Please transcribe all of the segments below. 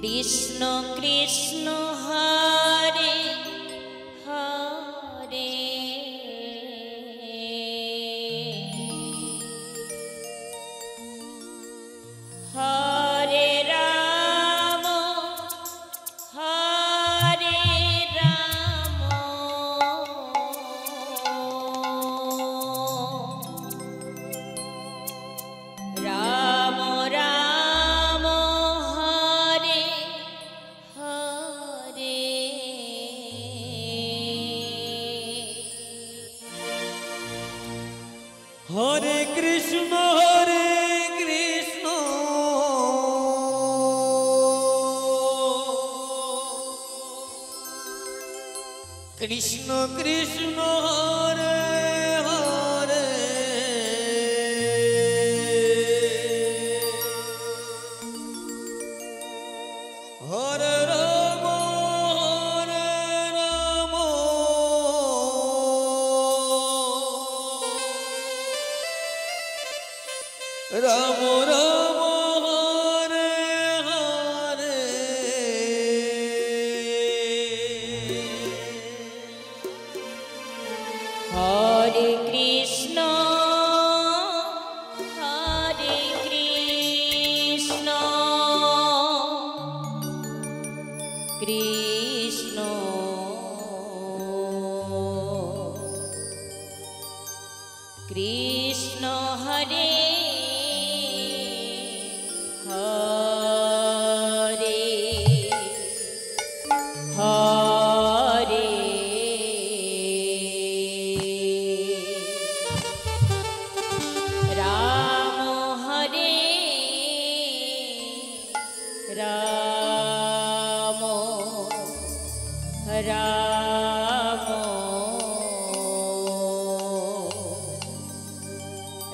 কৃষ্ণ কৃষ্ণ হরে হরে হরে রাম হরে রাম রাম রাম হরে হরে হরে কৃষ্ণ হরে কৃষ্ণ কৃষ্ণ কৃষ্ণ হরে হরে হরে রাম রাম রাম হরে হরে হরে কৃষ্ণ হরে কৃষ্ণ কৃষ্ণ কৃষ্ণ হরে হরে হরে রাম হরে রাম রাম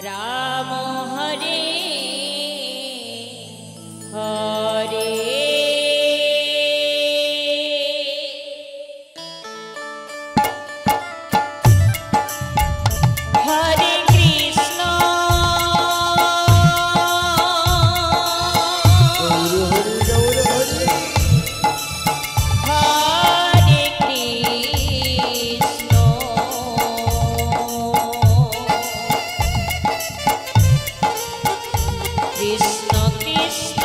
রাম হরে হরে হরে কৃষ্ণ হরে কৃষ্ণ কৃষ্ণ কৃষ্ণ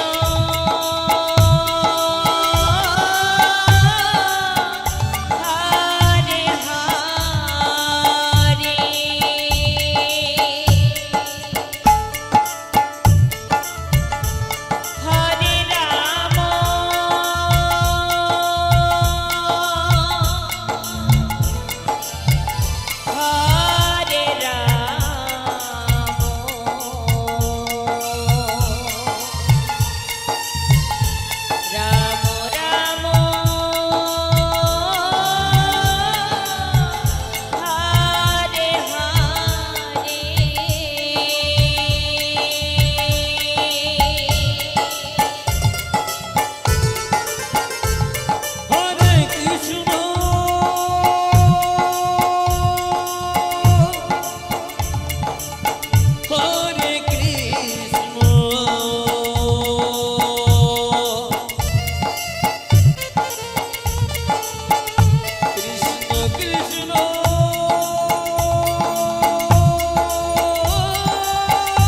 হরে হরে হরে রাম হরে রাম রাম হরে হরে কৃষ্ণ হরে কৃষ্ণ কৃষ্ণ কৃষ্ণ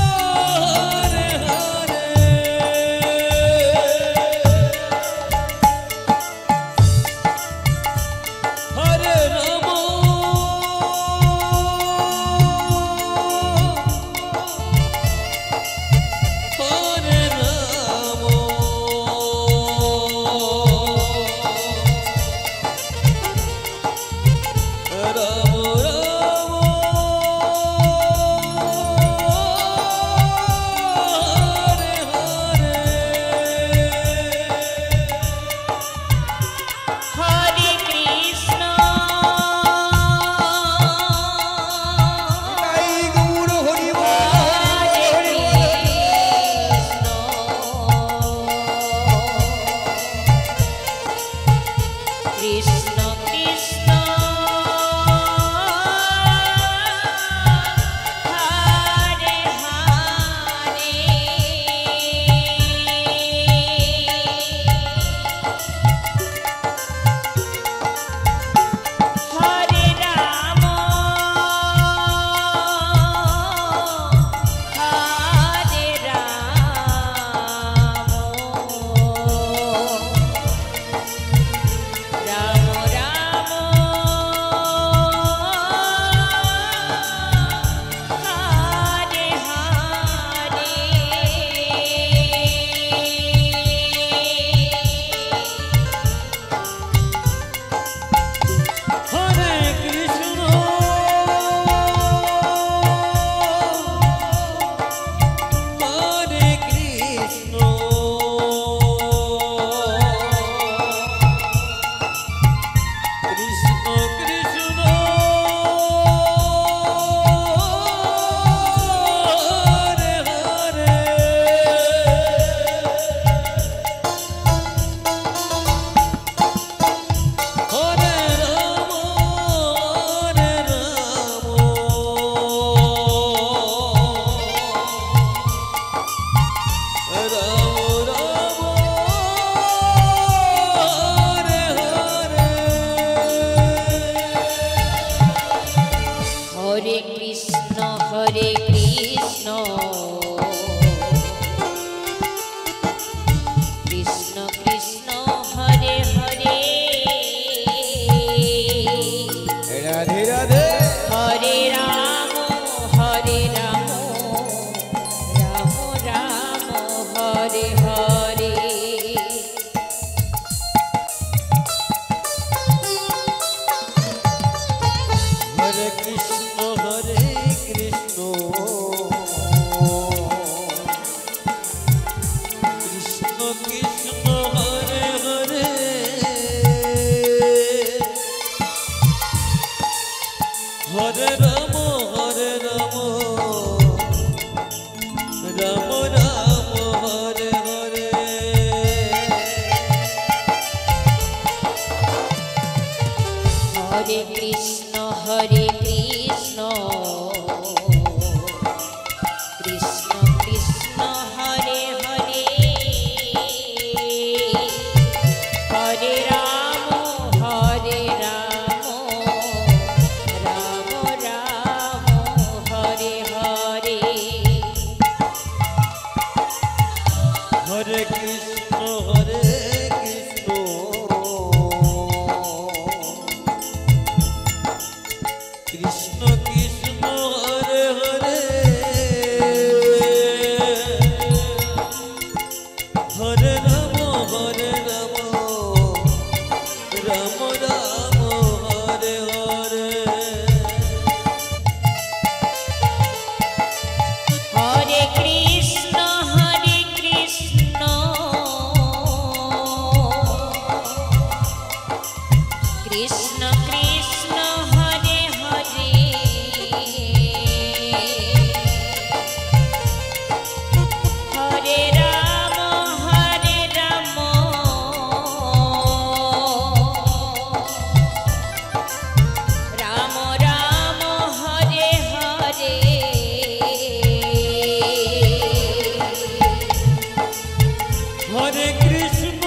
হরে হরে হরে রাম হরে রাম রাম রাম হরে হরে হরে কৃষ্ণ তাই গৌর হরি হরে কৃষ্ণ কৃষ্ণ হরে হরে হরে কৃষ্ণ কৃষ্ণ কৃষ্ণ হরে হরে হরে রাম রাম রাম হরে হরে হরে কৃষ্ণ কৃষ্ণ কৃষ্ণ হরে হরে হরে রাম রাম রাম হরে হরে হরে কৃষ্ণ কৃষ্ণ কৃষ্ণ হরে হরে হরে রাম রাম রাম হরে হরে হরে কৃষ্ণ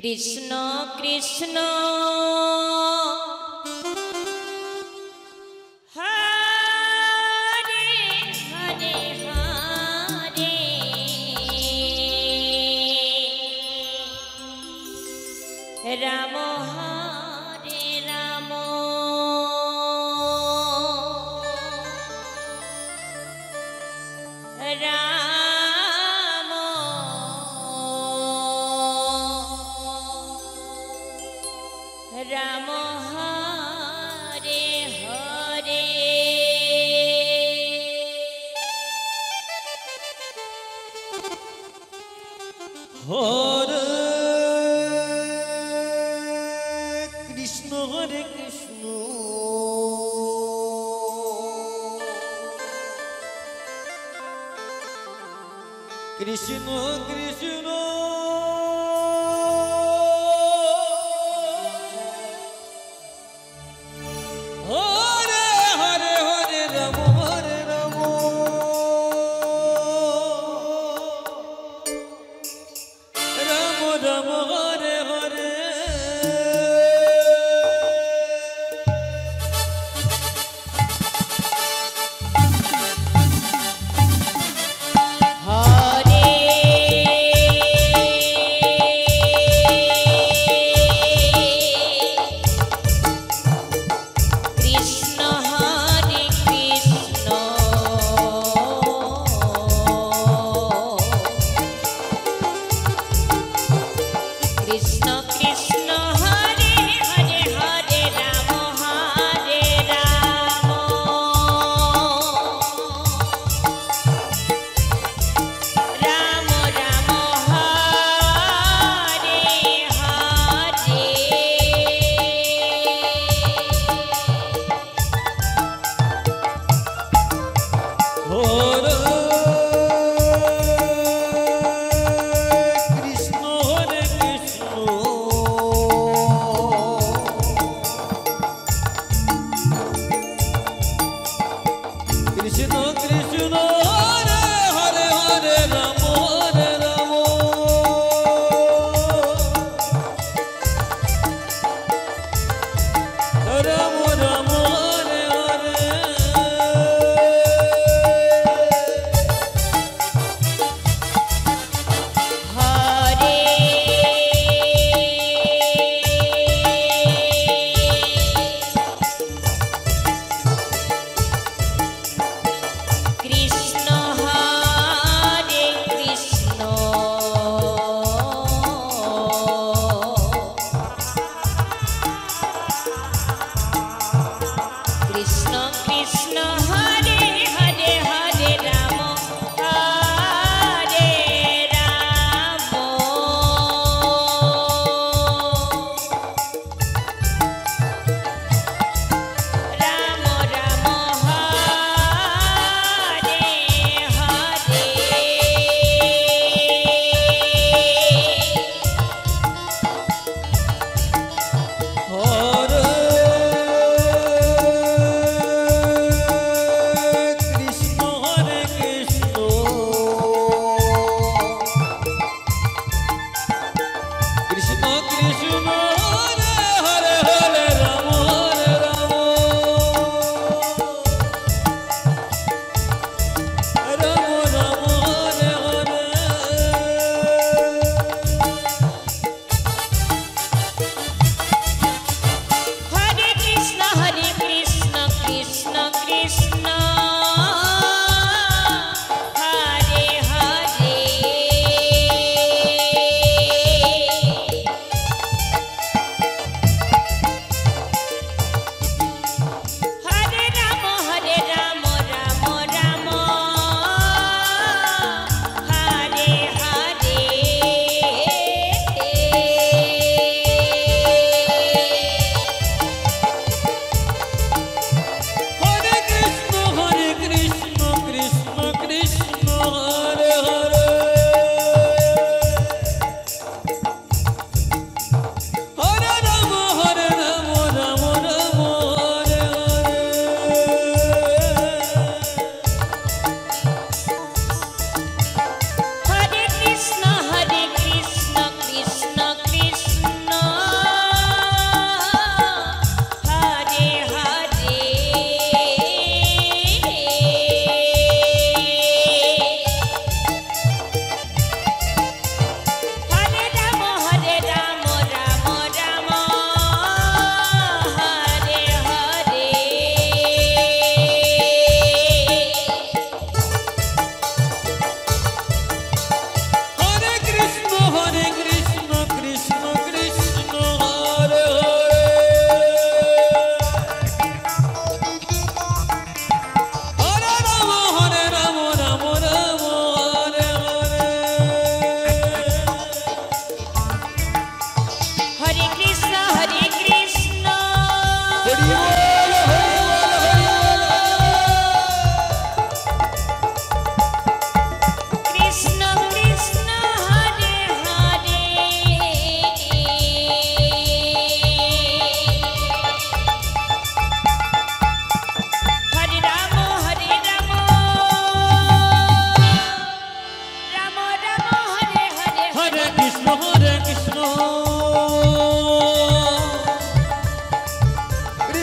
কৃষ্ণ কৃষ্ণ হরে হরে হরে রাম হরে রাম রাম রাম হরে হরে হরে কৃষ্ণ হরে কৃষ্ণ কৃষ্ণ কৃষ্ণ হরে হরে হরে রাম রাম রাম হরে হরে হরে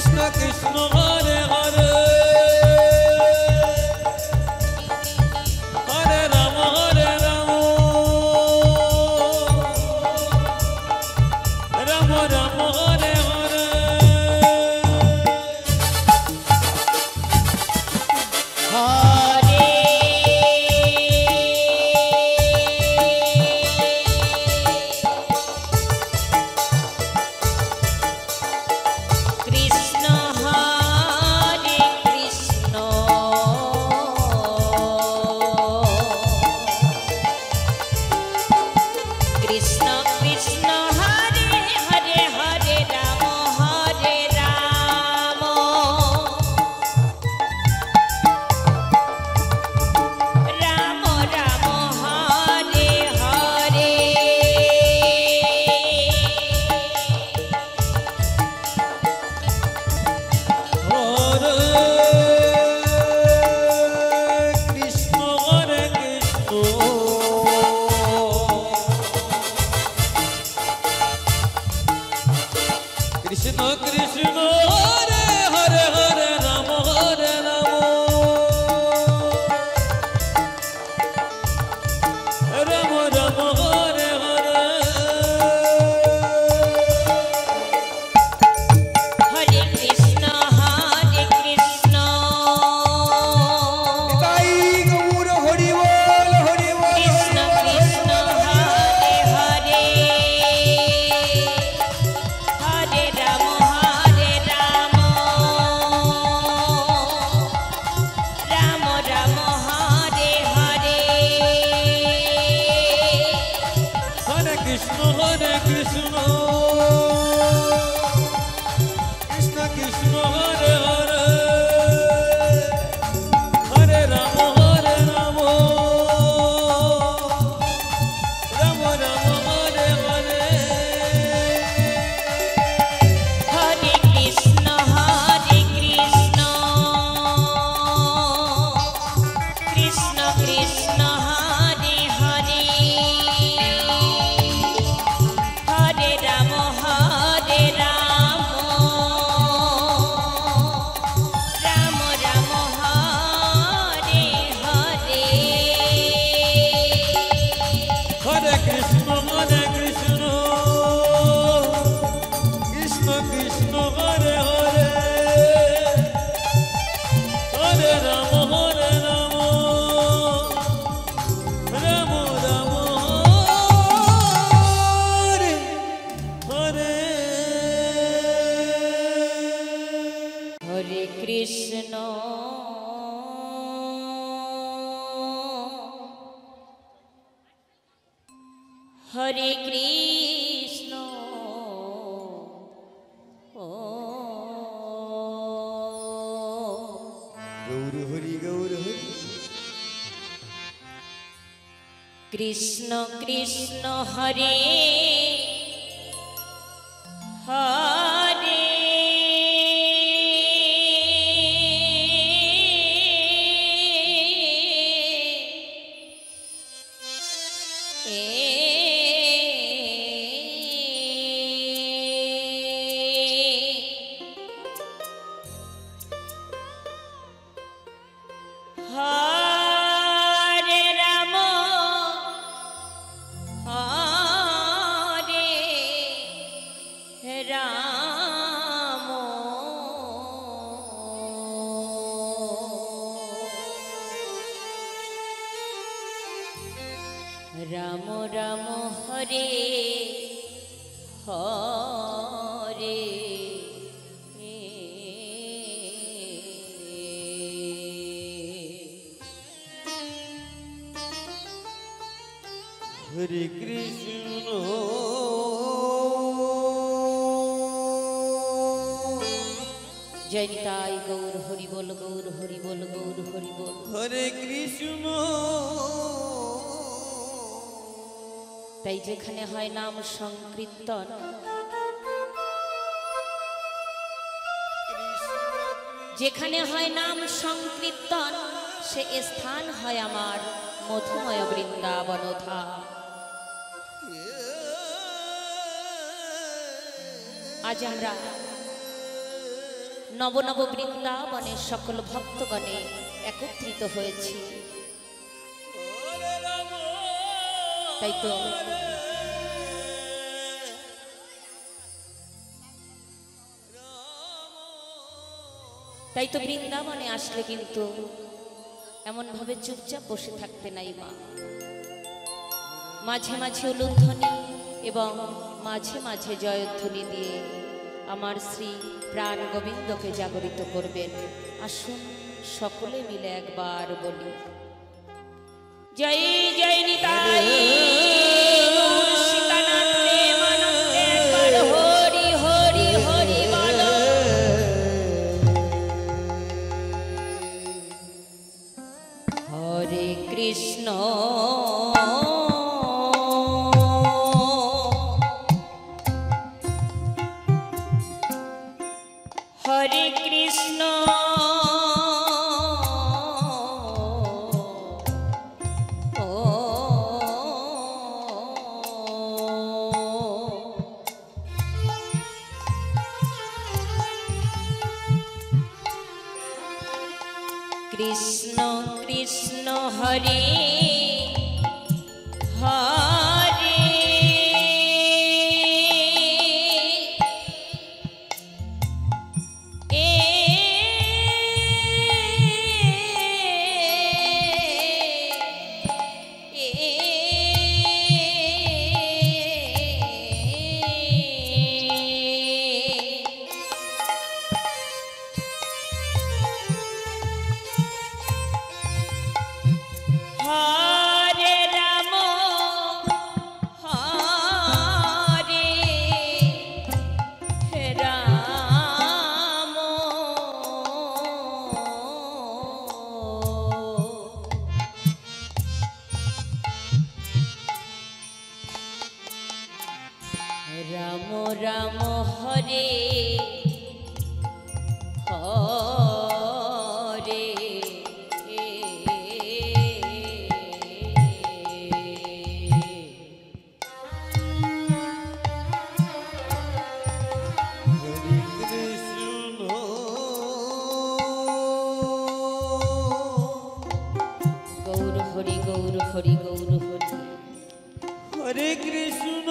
কৃষ্ণ কৃষ্ণ হরে হরে হরে রাম রাম রাম হরে হরে হরে কৃষ্ণ হরে কৃষ্ণ কৃষ্ণ কৃষ্ণ হরে হরে হরে রাম রাম রাম হরে হরে হরে কৃষ্ণ হরে কৃষ্ণ কৃষ্ণ কৃষ্ণ হরে হরে হরে রাম রাম রাম হরে হরে হরে কৃষ্ণ তাই গৌর হরি বল কৃষ্ণ কৃষ্ণ হরে হরে হরে রাম রাম রাম হরে হরে হরে কৃষ্ণ কৃষ্ণ কৃষ্ণ কৃষ্ণ হরে হরে হরে রাম রাম রাম হরে হরে হরে কৃষ্ণ কৃষ্ণ কৃষ্ণ হরে হরে হরে রাম রাম রাম হরে হরে হরে কৃষ্ণ কৃষ্ণ কৃষ্ণ কৃষ্ণ হরে হরে হরে রাম রাম রাম হরে হরে হরে কৃষ্ণ হরে কৃষ্ণ গৌর হরি কৃষ্ণ কৃষ্ণ হরে হরে হরে রাম হরে রাম রাম রাম হরে হরে হরে কৃষ্ণ জয় নিতাই গৌর হরি বল গৌর হরি বল গৌর হরি বল হরে কৃষ্ণ তাই যেখানে হয় নাম সংকীর্তন যেখানে হয় নাম সংকীর্তন সে স্থান হয় আমার মধুময় বৃন্দাবন ধাম। আজ আমরা নব নব বৃন্দাবনে সকল ভক্তগণে একত্রিত হয়েছি। তাই তো বৃন্দাবনে আসলে কিন্তু এমন ভাবে চুপচাপ বসে থাকতে নাই মা। মাঝে মাঝে উলুধ্বনি এবং মাঝে মাঝে জয়ধ্বনি দিয়ে আমার শ্রী প্রাণ গোবিন্দকে জাগরিত করবেন। আসুন সকলে মিলে একবার বলি, জয় জয় নিতাই গৌর সীতানাথ প্রেমানন্দে, একবার হরি হরি হরি বলো। হরে কৃষ্ণ হরে কৃষ্ণ কৃষ্ণ কৃষ্ণ হরে হরে রাম রাম হরে হরে গৌর হরি গৌর হরি গৌর হরি হরে কৃষ্ণ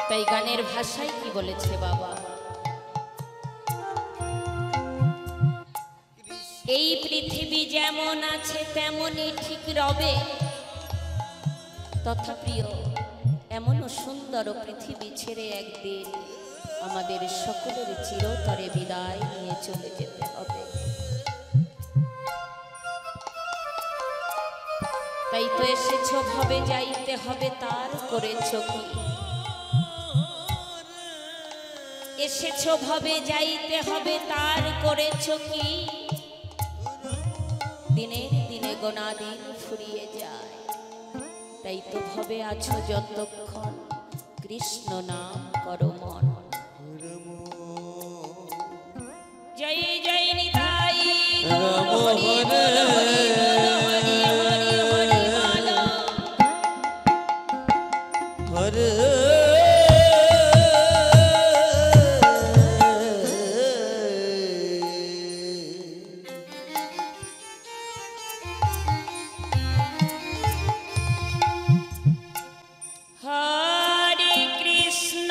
তাই গানের ভাষায় কি বলেছে বাবা, এই পৃথিবী যেমন আছে তেমনই ঠিক রবে, তথা প্রিয় এমনও সুন্দর পৃথিবী ছেড়ে একদিন আমাদের সকলের চিরতরে বিদায় নিয়ে চলে যেতে হবে। তাই তো এসেছ ভবে যাইতে হবে তার করেছ কি, এসেছ ভবে যাইতে হবে তার করেছ কি, দিনের দিনে গোনা দিন ফুরিয়ে যায়, তাই তো ভবে আছো যতক্ষণ কৃষ্ণ নাম করো মন। জয় জয় নিতাই গৌর হরি বল হরি বল হরি হরি হরি বল। হরে হরে কৃষ্ণ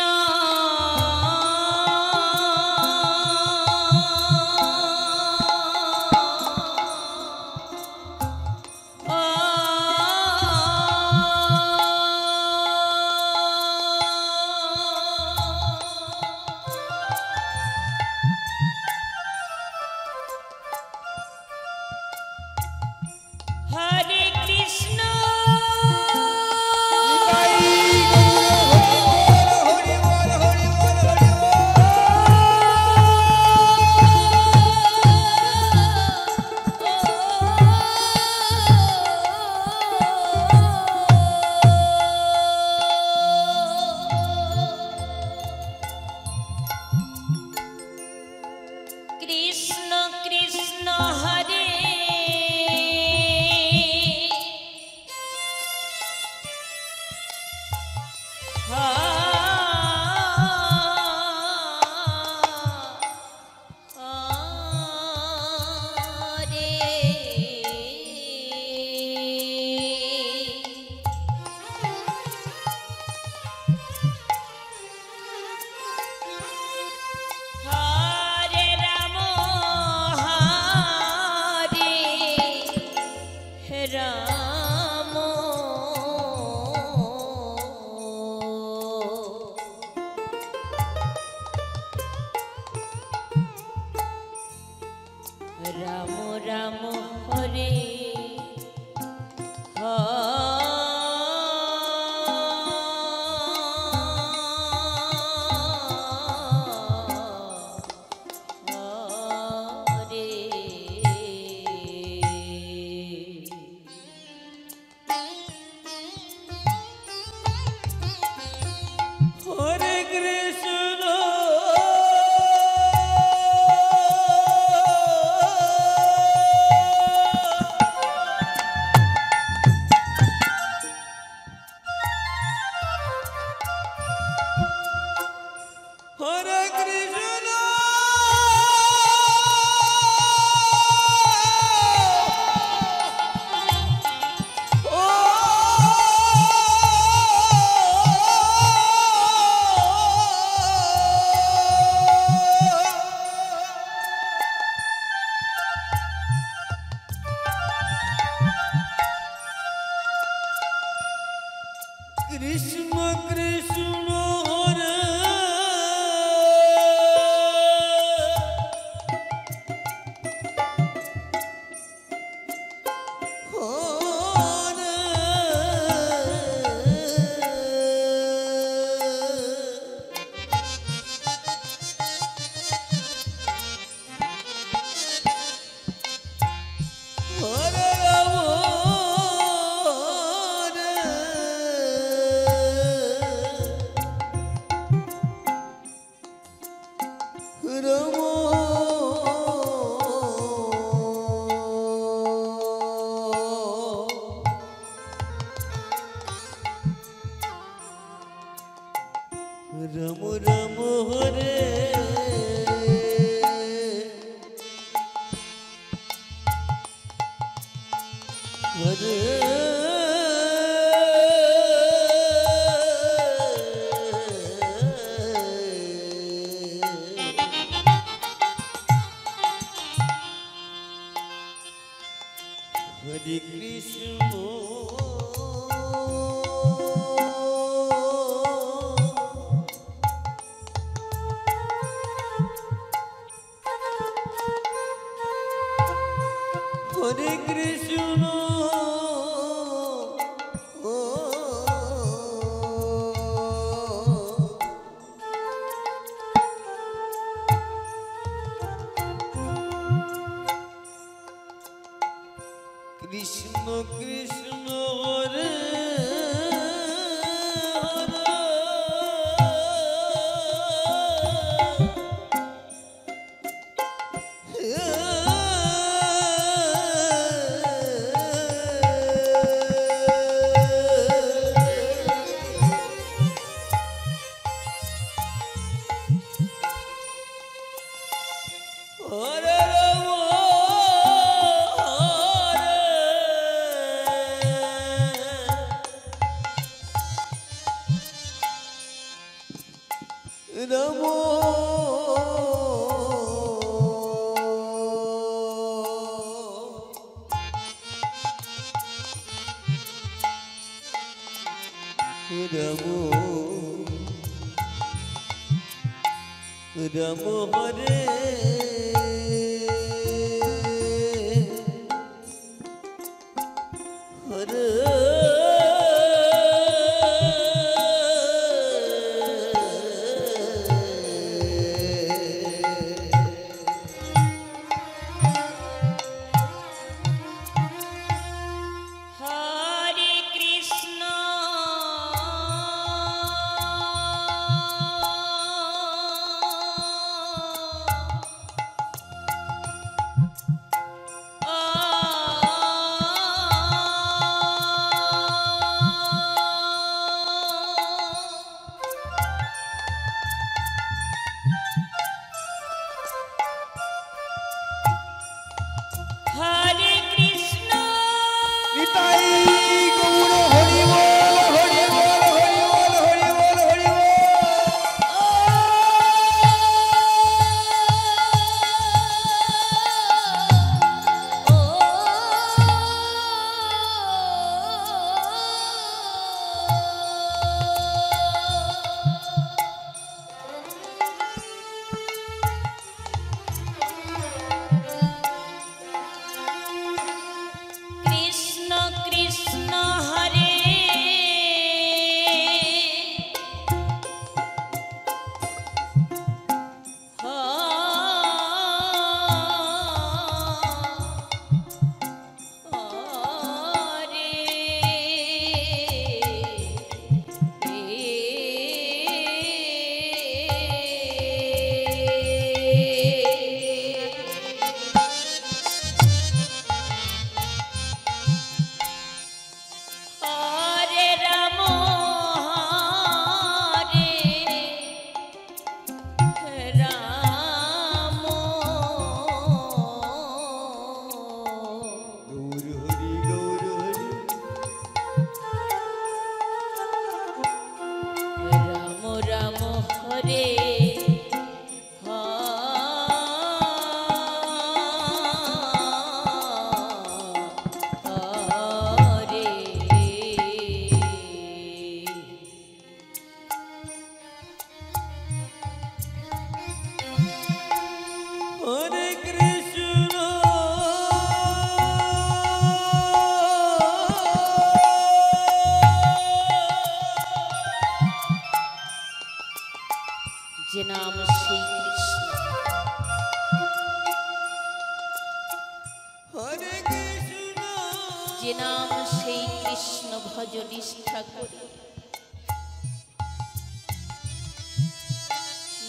ভজ নিষ্ঠা করি,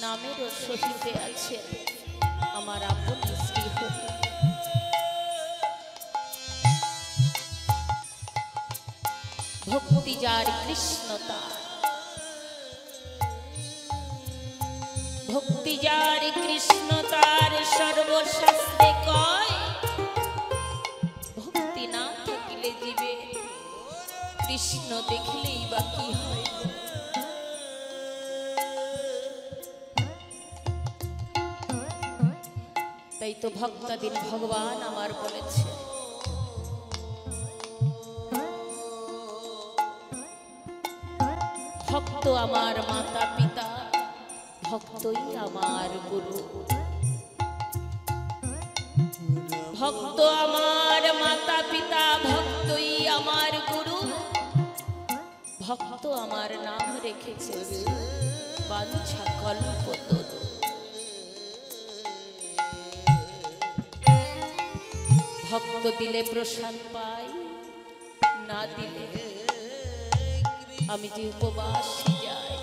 নামেরও সহিতে আছেন আমার আপন শ্রী হরি। ভক্তি যার কৃষ্ণ তার, ভক্তি যার কৃষ্ণ তার, সর্বশাস্ত্রে কয় ভক্তি না থাকিলে জীবে কৃষ্ণ দেখলেই বা কি হয়। তাই তো ভক্তাদিন ভগবান আমার বলেছে, ভক্ত আমার মাতা পিতা, ভক্তই আমার গুরু। ভক্ত আমার মাতা পিতা, ভক্তই আমার গুরু। ভক্ত আমার নাম রেখেছে বাঞ্ছা কল্পতরু। ভক্ত দিলে প্রসাদ পাই, না দিলে আমি যে উপবাসী যাই।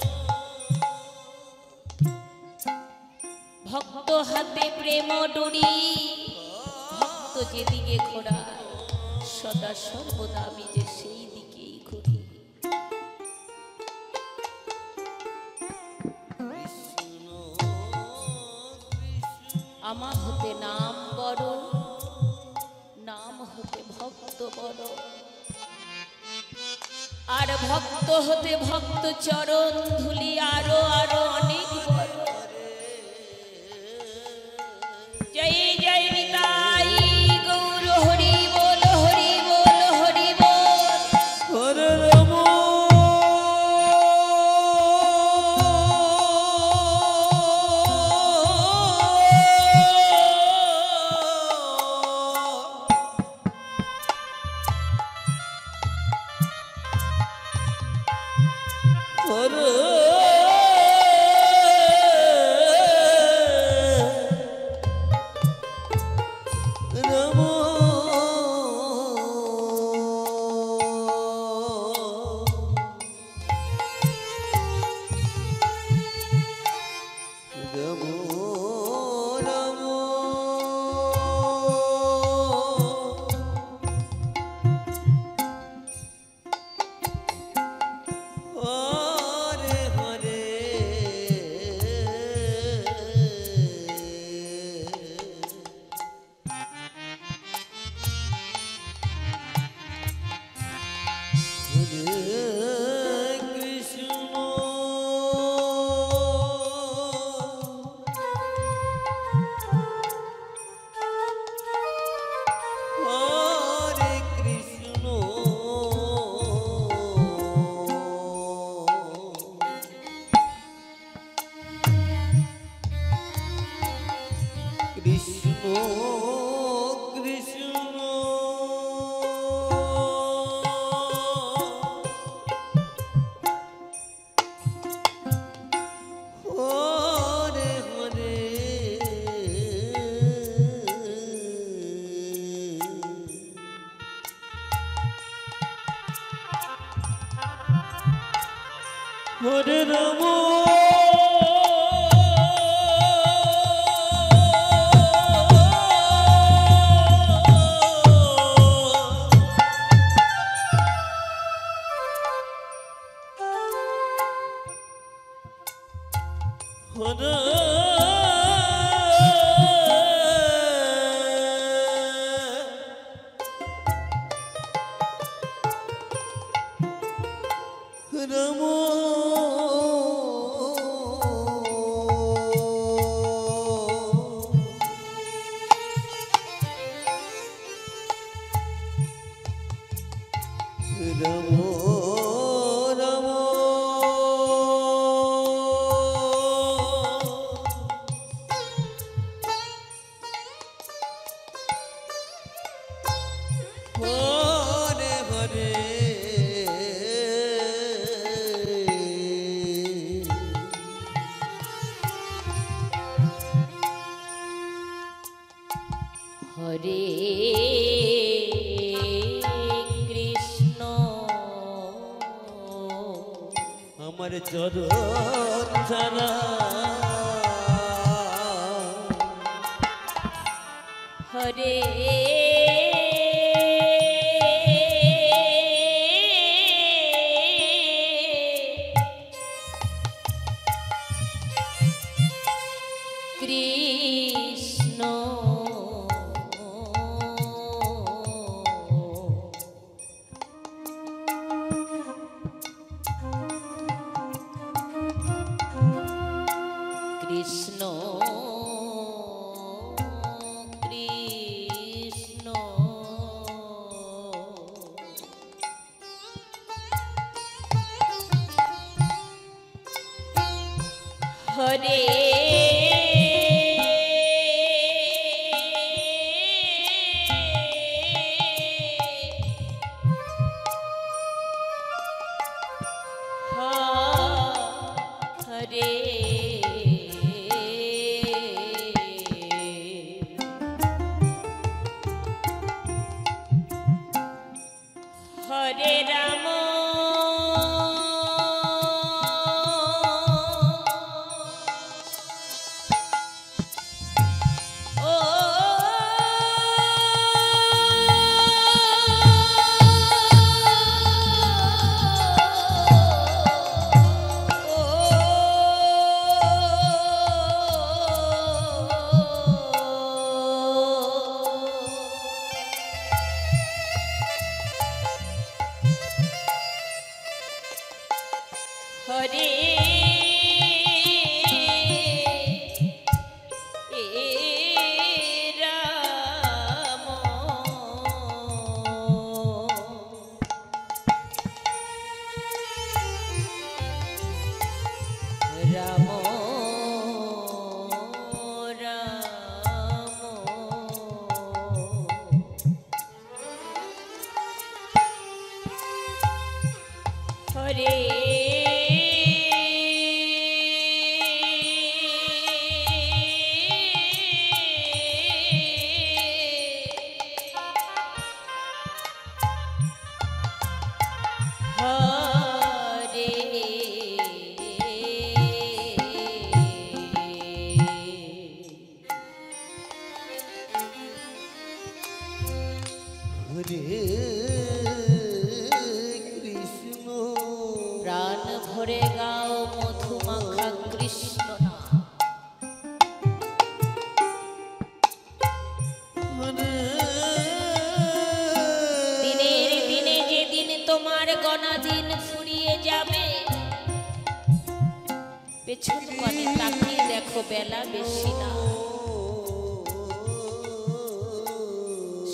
ভক্ত হাতে প্রেম ডুরি, ভক্ত যেদিকে ঘোরায় সদা সর্বদা আমি যে সেই দিকেই ঘুরি। আমা হতে নাম বড়, নাম হতে ভক্ত বড়, আর ভক্ত হতে ভক্ত চরণ ধুলি আরো আরো অনেক বড়। জয় জয় নিতাই গৌর হরি বল, হরি বল, হরি বল। হরে রাম হরে রাম হরে হরে আমার চরণ ছাড়া হরে কৃষ্ণ কৃষ্ণ কৃষ্ণ হরে হরে হরে রাম ও হরে রাম রাম রাম হরে হরে কৃষ্ণ প্রাণ ভরে গাও মধুমাখা কৃষ্ণ নাম। হরে দিনের দিনে যেদিন তোমার গণা দিন ফুরিয়ে যাবে, পেছন পানে তাকিয়ে দেখো বেলা বেশি না।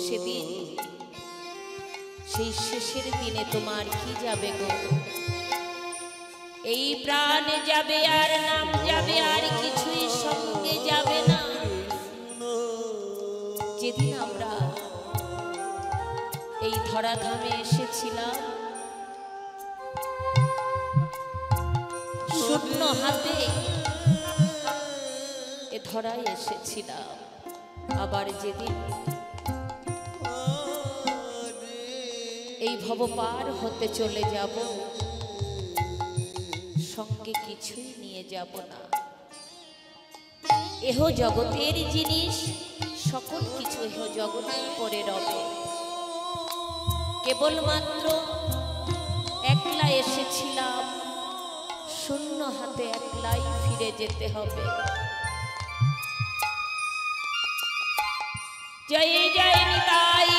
সেদিন সেই শেষের দিনে তোমার কি যাবে গো? এই প্রাণ যাবে আর নাম যাবে, আর কিছুই সঙ্গে যাবে না। যেদিন আমরা এই ধরাধামে এসেছিলাম, শূন্য হাতে এ ধরায় এসেছিলাম। আবার যেদিন এই ভব পার হতে চলে যাব, সঙ্গে কিছুই নিয়ে যাব না। এহ জগতের জিনিস, সকল কিছু এহ জগতের পরে রবে। কেবলমাত্র একলা এসেছিলাম, শূন্য হাতে একলাই ফিরে যেতে হবে। জয় জয় নিতাই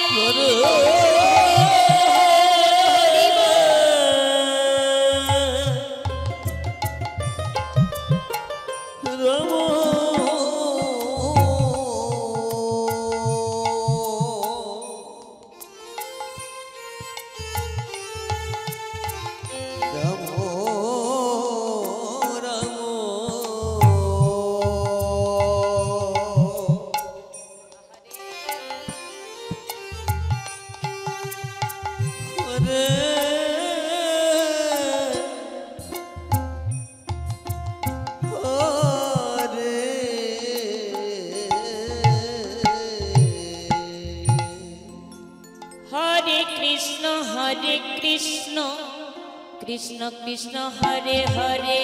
কৃষ্ণ কৃষ্ণ হরে হরে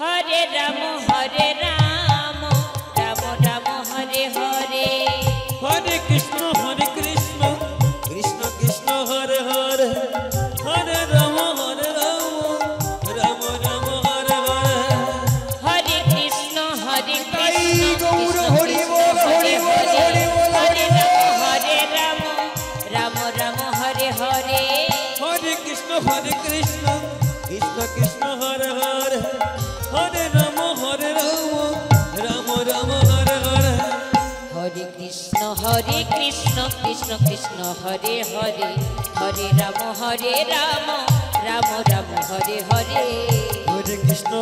হরে রাম রাম রাম হরে হরে হরে কৃষ্ণ কৃষ্ণ কৃষ্ণ হরে হরে হরে রাম রাম রাম হরে হরে হরে কৃষ্ণ কৃষ্ণ গৌর কৃষ্ণ হরি কৃষ্ণ বল, হরে হরি বল, হরে হরি বল, হরে রাম রাম হরে হরে হরে কৃষ্ণ কৃষ্ণ কৃষ্ণ হরে হরে হরে রাম রাম রাম হরে হরে হরে কৃষ্ণ কৃষ্ণ কৃষ্ণ হরে হরে হরে রাম রাম রাম হরে হরে হরে কৃষ্ণ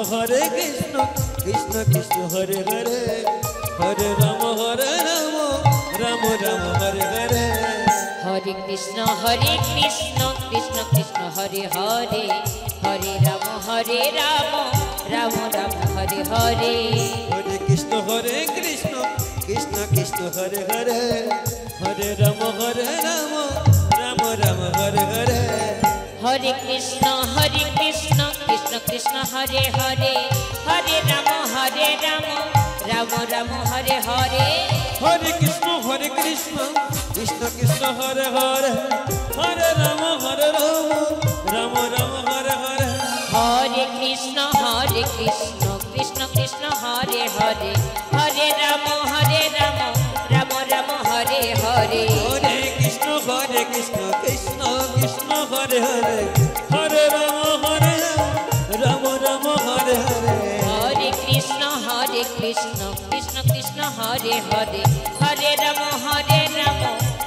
কৃষ্ণ কৃষ্ণ হরে হরে হরে রাম রাম রাম হরে হরে হরে কৃষ্ণ কৃষ্ণ কৃষ্ণ হরে হরে হরে রাম রাম রাম হরে হরে হরে কৃষ্ণ কৃষ্ণ কৃষ্ণ হরে হরে হরে রাম রাম রাম হরে হরে হরে কৃষ্ণ কৃষ্ণ কৃষ্ণ হরে হরে হরে রাম রাম রাম হরে হরে হরে কৃষ্ণ কৃষ্ণ কৃষ্ণ হরে হরে হরে রাম রাম রাম হরে হরে হরে কৃষ্ণ কৃষ্ণ হরে হরে হরে রাম রাম রাম হরে হরে হরে কৃষ্ণ কৃষ্ণ হরে হরে হরে রাম রাম হরে হরে হরে কৃষ্ণ কৃষ্ণ হরে হরে হরে রাম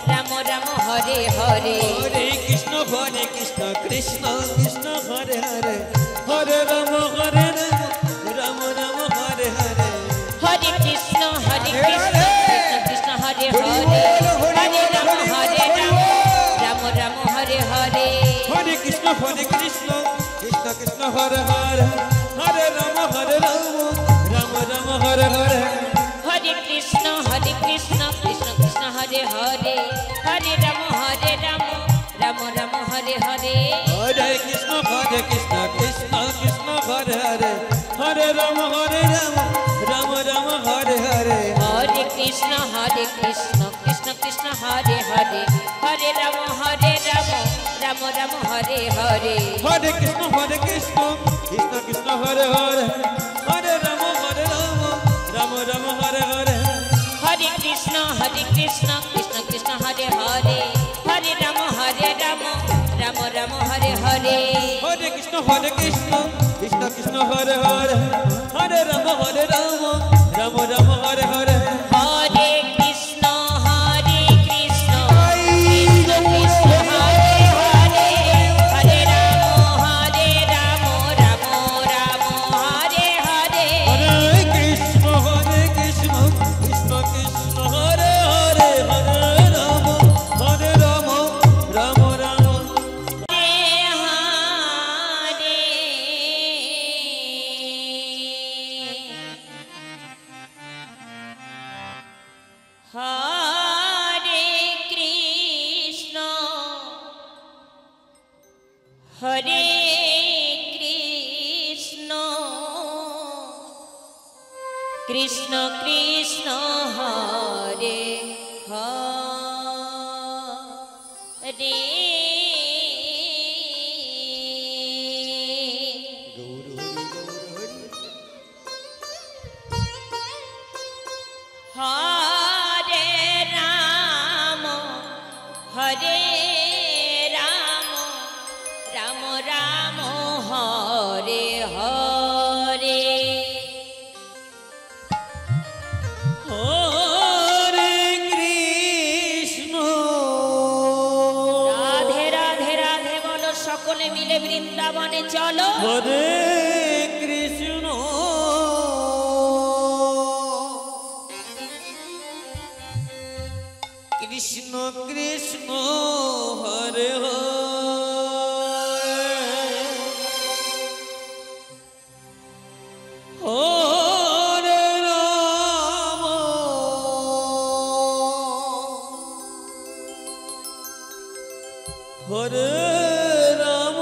রাম রাম হরে হরে হরে কৃষ্ণ কৃষ্ণ হরে হরে হরে রাম রাম রাম হরে হরে হরে কৃষ্ণ কৃষ্ণ হরে হরে হরে রাম রাম রাম হরে হরে হরে কৃষ্ণ কৃষ্ণ কৃষ্ণ হরে হরে হরে রাম রাম রাম হরে হরে হরে কৃষ্ণ কৃষ্ণ হরে হরে হরে রাম রাম রাম হরে হরে হরে কৃষ্ণ কৃষ্ণ হরে হরে হরে রাম রাম রাম হরে হরে হরে কৃষ্ণ কৃষ্ণ হরে হরে হরে রাম রাম রাম হরে হরে হরে কৃষ্ণ কৃষ্ণ হরে হরে হরে রাম রাম রাম হরে হরে হরে কৃষ্ণ কৃষ্ণ হরে হরে হরে রাম রাম রাম হরে হরে হরে কৃষ্ণ কৃষ্ণ হরে হরে হরে রাম রাম রাম হরে হরে হরে কৃষ্ণ কৃষ্ণ কৃষ্ণ হরে হরে হরে রাম রাম রাম হরে হরে হরে কৃষ্ণ কৃষ্ণ কৃষ্ণ হরে হরে হরে রাম রাম রাম হরে কৃষ্ণ হরে কৃষ্ণ কৃষ্ণ কৃষ্ণ হরে হরে গৌর হরি হরে রাম রাম রাম হরে হরে হরে কৃষ্ণ রাধে রাধে রাধে বলো সকলে মিলে বৃন্দাবনে চলো হরে কৃষ্ণ কৃষ্ণ কৃষ্ণ হরে হরে রাম হরে রাম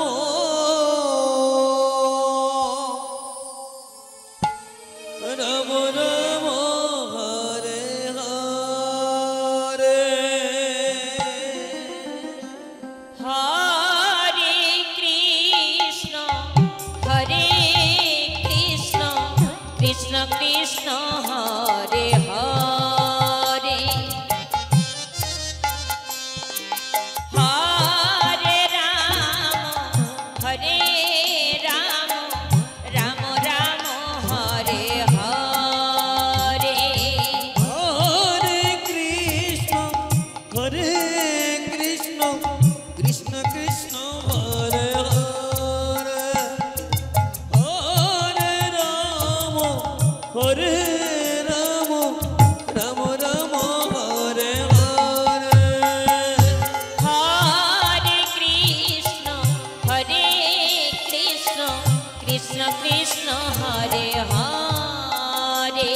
কৃষ্ণ হরে হরে হরে রাম রাম রাম হরে হরে হরে কৃষ্ণ কৃষ্ণ কৃষ্ণ হরে হরে হরে রাম রাম রাম হরে হরে হরে কৃষ্ণ কৃষ্ণ কৃষ্ণ হরে হরে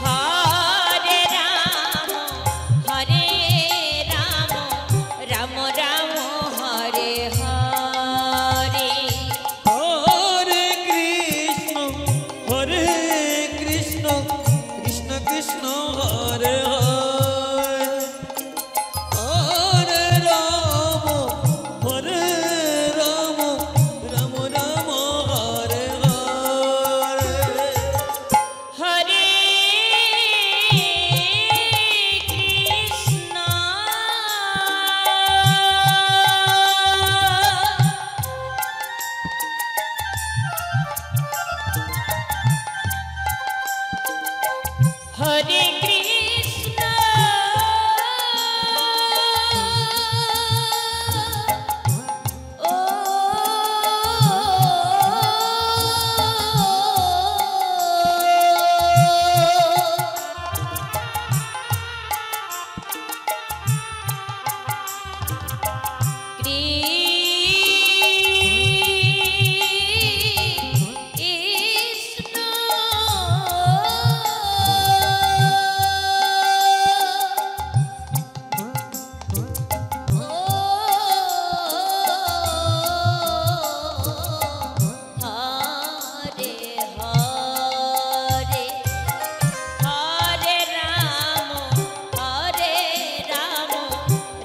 হরে রাম রাম রাম হরে হরে হরে কৃষ্ণ কৃষ্ণ কৃষ্ণ হরে হরে হরে রাম রাম রাম হরে হরে হরে কৃষ্ণ হরে কৃষ্ণ ও কৃষ্ণ হরে হরে হরে রাম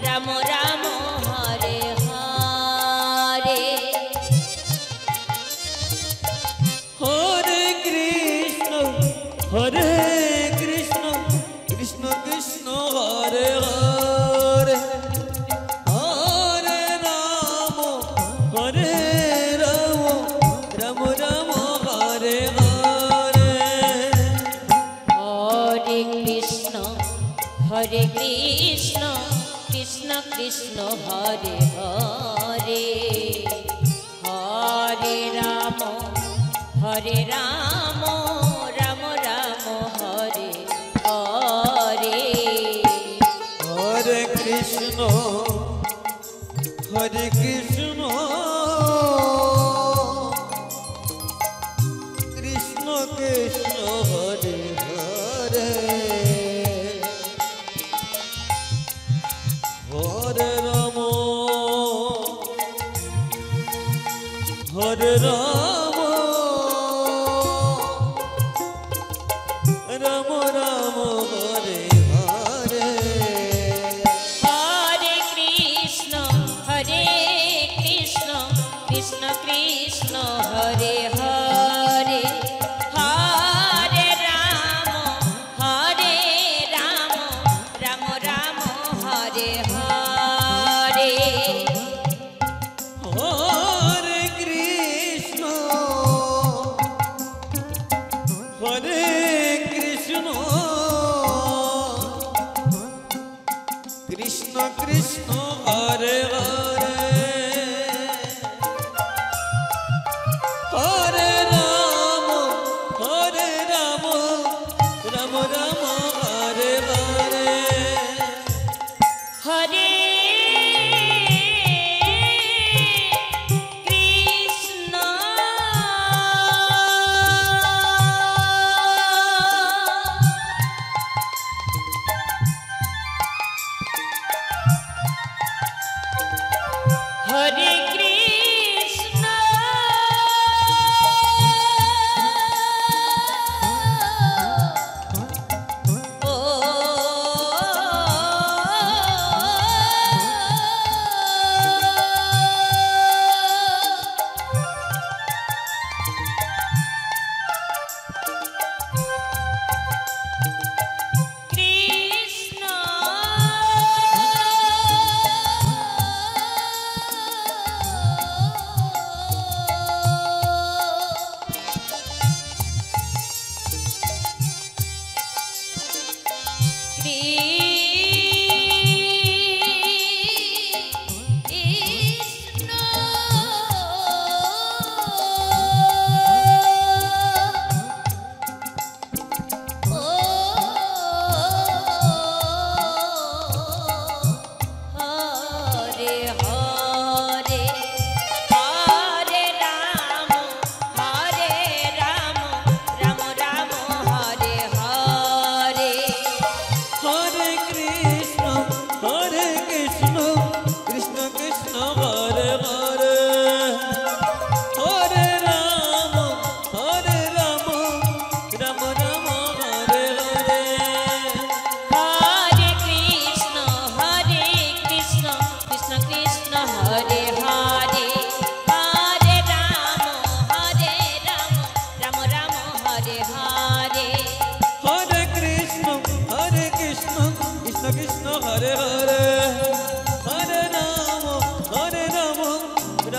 রাম রাম হরে হরে হরে কৃষ্ণ কৃষ্ণ কৃষ্ণ হরে হরে হরে রাম রাম রাম হরে হরে হরে কৃষ্ণ কৃষ্ণ কৃষ্ণ হরে হরে হরে রাম রাম রাম হরে হরে হরে কৃষ্ণ কৃষ্ণ কৃষ্ণ হরে হরে হরে রাম রাম রাম হরে হরে হরে কৃষ্ণ কৃষ্ণ কৃষ্ণ হরে হরে হরে রাম রাম হরে হরে হরে কৃষ্ণ কৃষ্ণ কৃষ্ণ হরে হরে হরে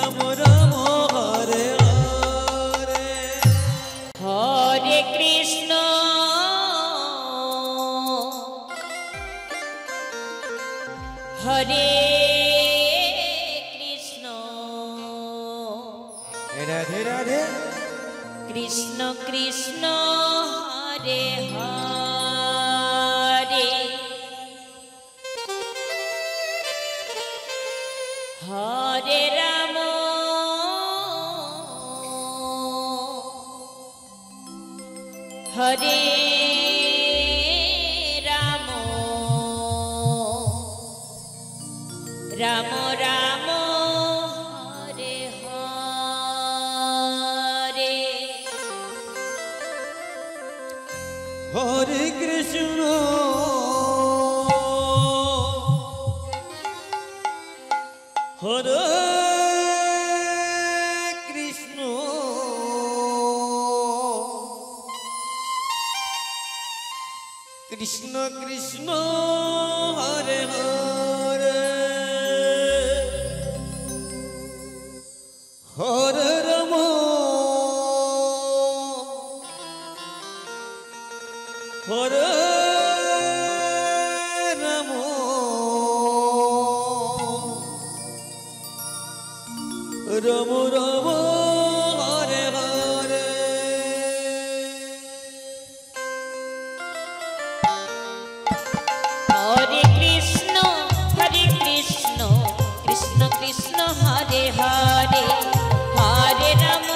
রাম রাম হরে হরে হরে কৃষ্ণ হরে কৃষ্ণ রাধে রাধে কৃষ্ণ কৃষ্ণ হরে হরে হরে রাম হরে রাম রাম রাম হরে হরে হরে কৃষ্ণ হরে কৃষ্ণ কৃষ্ণ কৃষ্ণ হরে হরে হরে রাম হরে রাম রাম রাম হরে হরে হরে কৃষ্ণ কৃষ্ণ কৃষ্ণ হরে হরে হরে রাম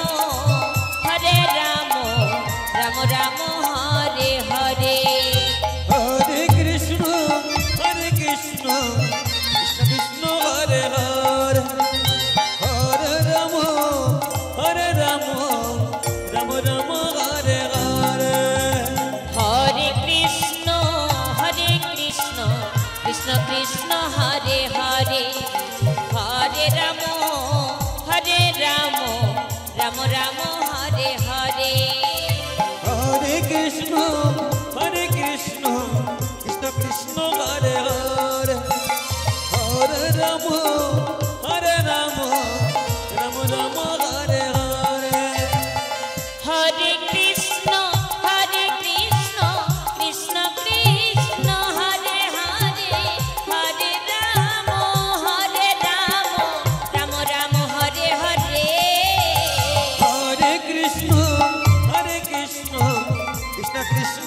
রাম রাম হরে হরে হরে কৃষ্ণ কৃষ্ণ কৃষ্ণ হরে হরে হরে রাম রাম রাম হরে হরে হরে কৃষ্ণ কৃষ্ণ কৃষ্ণ হরে হরে হরে রাম রাম রাম হরে হরে হরে কৃষ্ণ কৃষ্ণ কৃষ্ণ হরে হরে হরে রাম রাম রাম হরে হরে হরে কৃষ্ণ কৃষ্ণ কৃষ্ণ হরে হরে হরে রাম রাম রাম হরে হরে হরে কৃষ্ণ কৃষ্ণ কৃষ্ণ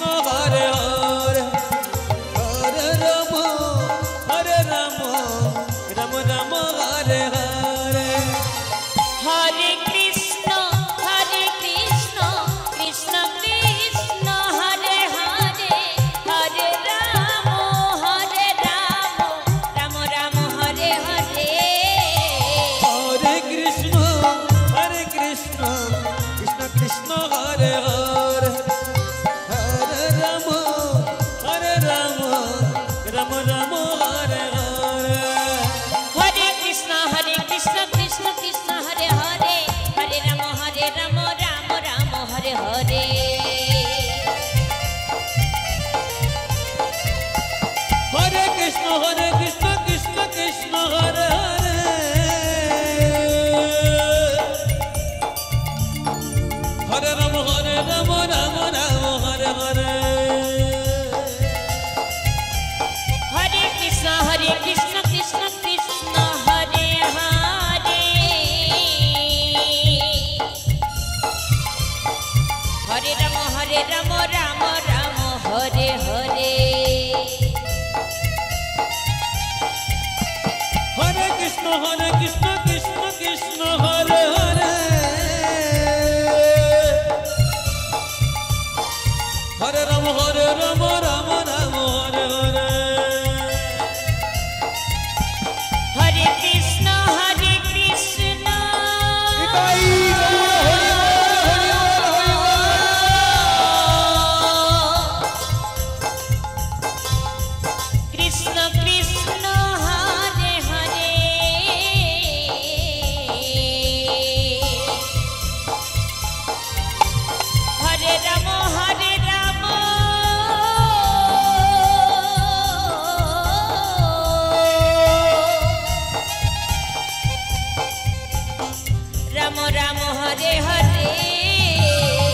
রাম রাম হরে হরে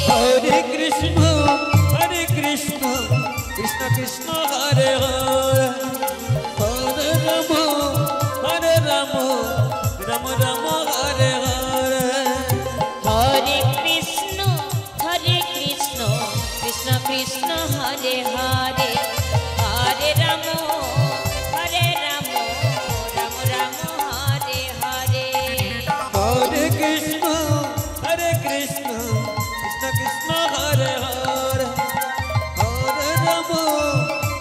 হরে কৃষ্ণ কৃষ্ণ কৃষ্ণ হরে হরে হরে রাম রাম রাম হরে হরে হরে কৃষ্ণ কৃষ্ণ কৃষ্ণ হরে হরে হরে রাম রাম রাম হরে হরে হরে কৃষ্ণ কৃষ্ণ কৃষ্ণ হরে হরে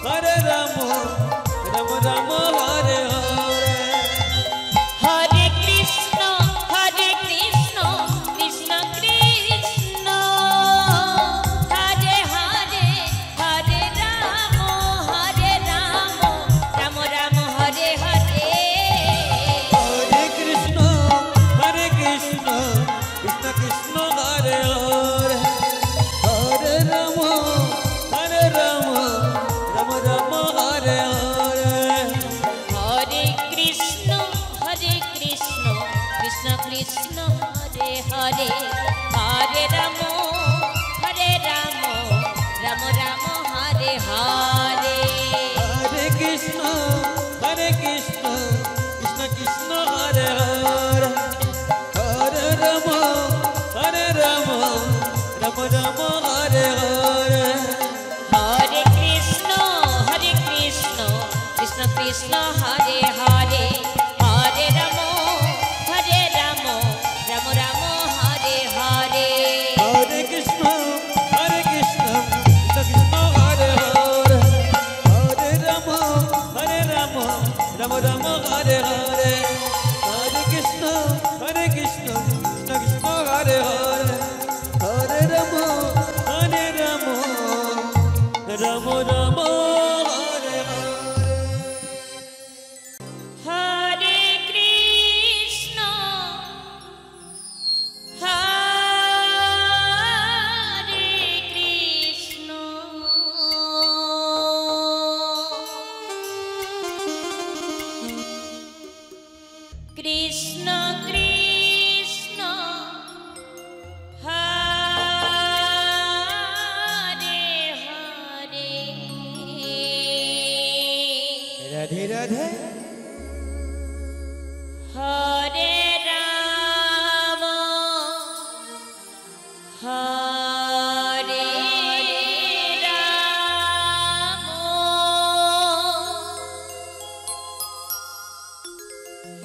হরে রাম রাম রাম হরে হরে হরে কৃষ্ণ কৃষ্ণ কৃষ্ণ হরে হরে হরে রাম রাম রাম হরে হরে হরে কৃষ্ণ কৃষ্ণ কৃষ্ণ হরে হরে হরে রাম রাম রাম হরে হরে হরে কৃষ্ণ কৃষ্ণ কৃষ্ণ হরে হরে হরে রাম রাম রাম হরে হরে হরে কৃষ্ণ কৃষ্ণ কৃষ্ণ হরে হরে হরে রাম রাম রাম হরে হরে হরে কৃষ্ণ কৃষ্ণ কৃষ্ণ হরে হরে হরে রাম রাম রাম হরে হরে হরে কৃষ্ণ কৃষ্ণ কৃষ্ণ হরে হরে হরে রাম রাম রাম হরে হরে হরে কৃষ্ণ কৃষ্ণ কৃষ্ণ হরে হরে হরে রাম রাম রাম হরে হরে হরে কৃষ্ণ কৃষ্ণ কৃষ্ণ কৃষ্ণ হরে হরে রাধে রাধে হরে রাম হরে রাম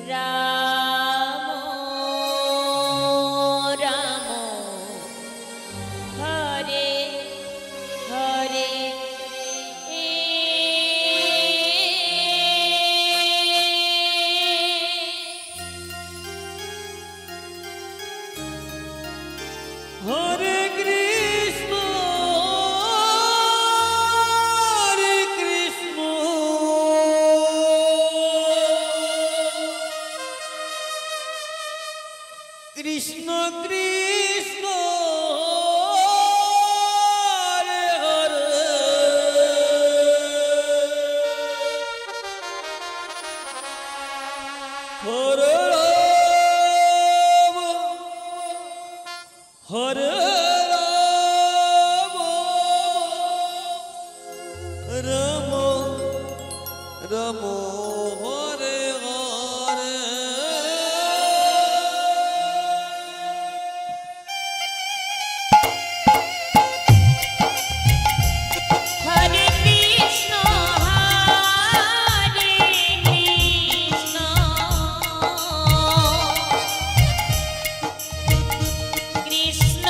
রাম রাম হরে হরে হরে কৃষ্ণ কৃষ্ণ কৃষ্ণ কৃষ্ণ হরে হরে হরে রাম হরে রাম রাম হরে হরে হরে কৃষ্ণ কৃষ্ণ কৃষ্ণ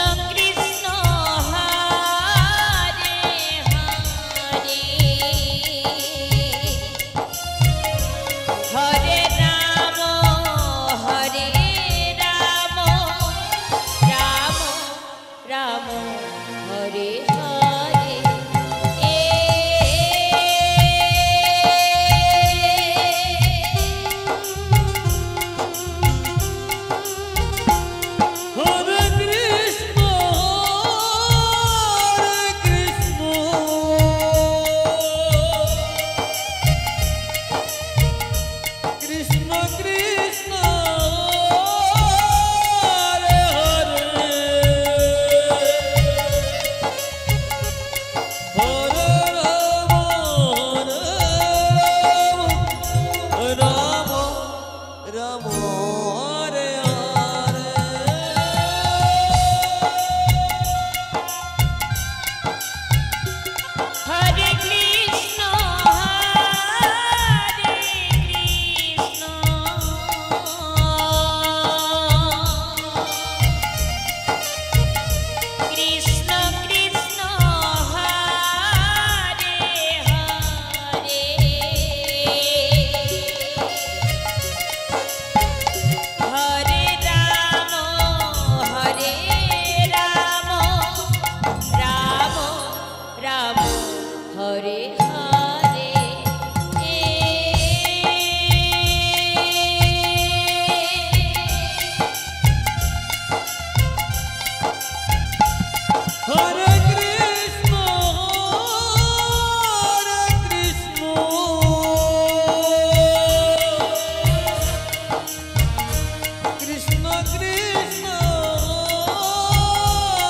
কৃষ্ণ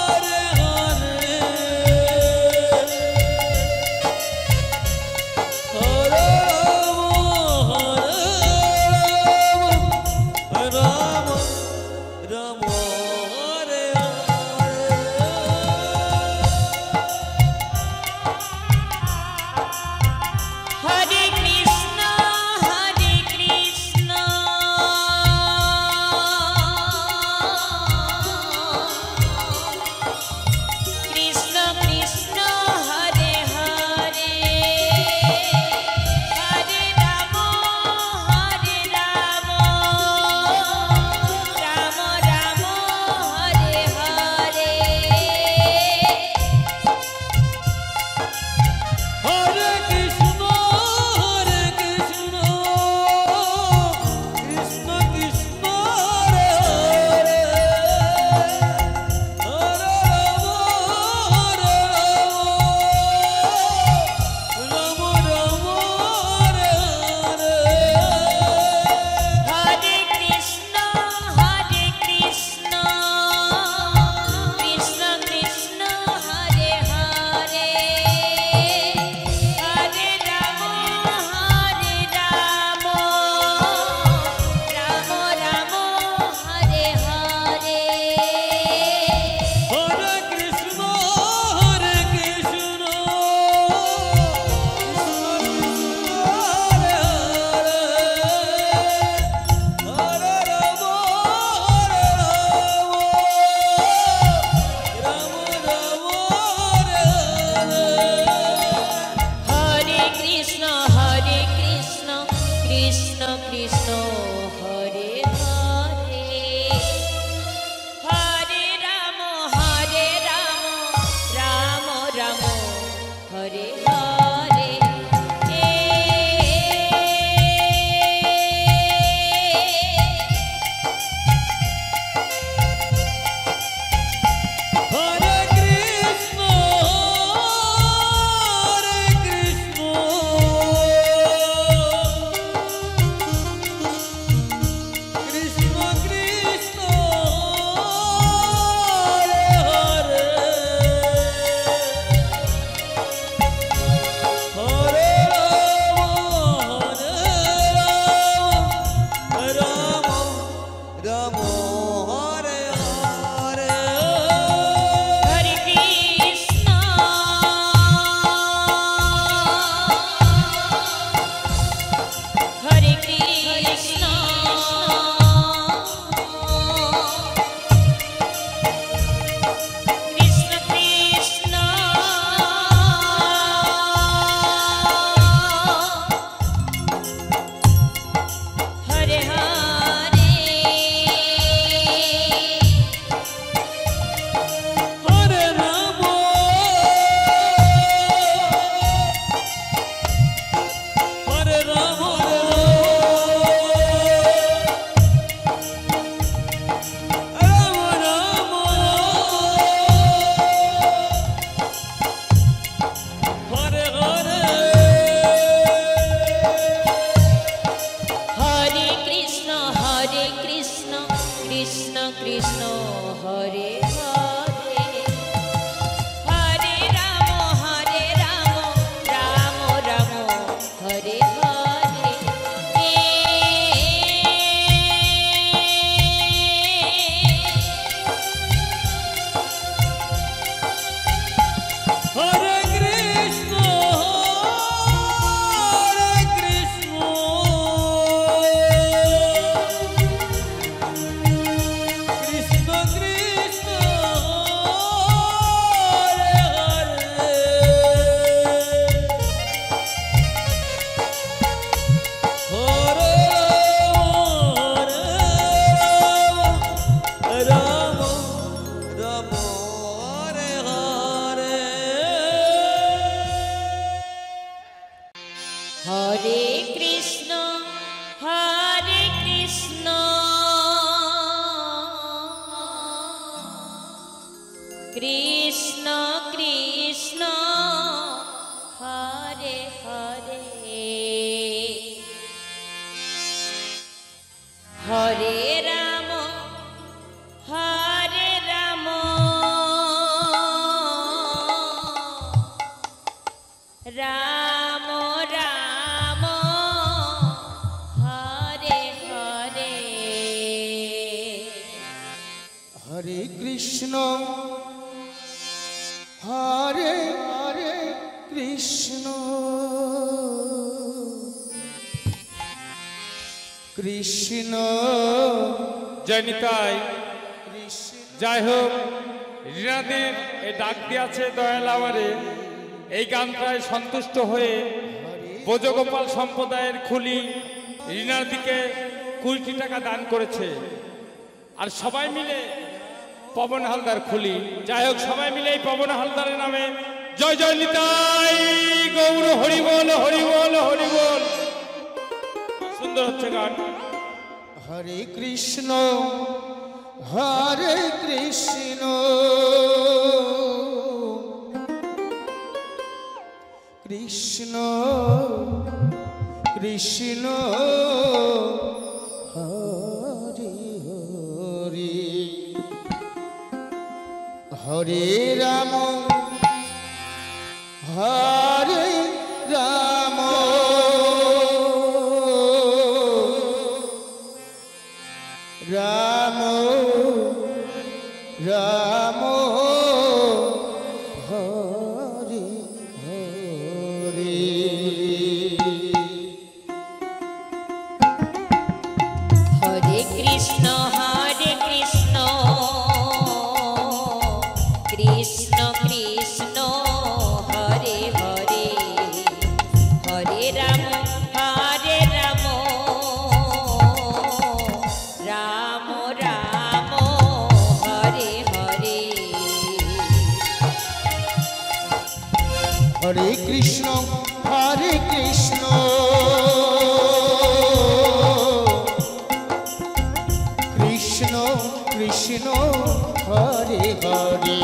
হরে হরে হরে রাম রাম হরে হরে কৃষ্ণ হরে কৃষ্ণ কৃষ্ণ কৃষ্ণ হরে হরে হরে রাম রাম রাম হরে হরে হরে কৃষ্ণ কৃষ্ণ কৃষ্ণ হরে হরে হরে রাম রাম হরে হরে হরে কৃষ্ণ হরে কৃষ্ণ কৃষ্ণ কৃষ্ণ হরে হরে হরে রাম রাম রাম হরে হরে হরে কৃষ্ণ হরে কৃষ্ণ হরে হরে হরে রাম রাম হরে হরে কৃষ্ণ কৃষ্ণ কৃষ্ণ হরে হরে হরে রাম রাম রাম হরে হরে হরে কৃষ্ণ কৃষ্ণ কৃষ্ণ হরে হরে হরে রাম রাম হরে হরে হরে কৃষ্ণ হরে কৃষ্ণ কৃষ্ণ কৃষ্ণ হরে হরে হরে রাম হরে রাম রাম রাম হরে হরে হরে কৃষ্ণ কৃষ্ণ কৃষ্ণ হরে হরে হরে রাম রাম রাম হরে হরে হরে কৃষ্ণ কৃষ্ণ কৃষ্ণ কৃষ্ণ কৃষ্ণ হরে হরে হরে রাম হরে কৃষ্ণ হরে হরে কৃষ্ণ কৃষ্ণ জয় নিতাই। যাই হোক, ঋণাদের এই ডাক দিয়েছে দয়াল আমারে, এই গানটায় সন্তুষ্ট হয়ে ব্রজগোপাল সম্প্রদায়ের খুলি ঋণার দিকে 20 টাকা দান করেছে। আর সবাই মিলে পবন হালদার খুলি, যাই হোক সবাই মিলে এই পবন হালদারের নামে জয় জয় নিতাই গৌর হরিবল হরিবল হরিবল। সুন্দর হচ্ছে গান। হরে কৃষ্ণ হরে কৃষ্ণ কৃষ্ণ কৃষ্ণ হরে হরে হরে রাম হরে রাম রাম রাম হরে হরে হরে কৃষ্ণ কৃষ্ণ কৃষ্ণ হরে হরে হরে রাম রাম রাম হরে হরে হরে কৃষ্ণ কৃষ্ণ কৃষ্ণ হরে হরে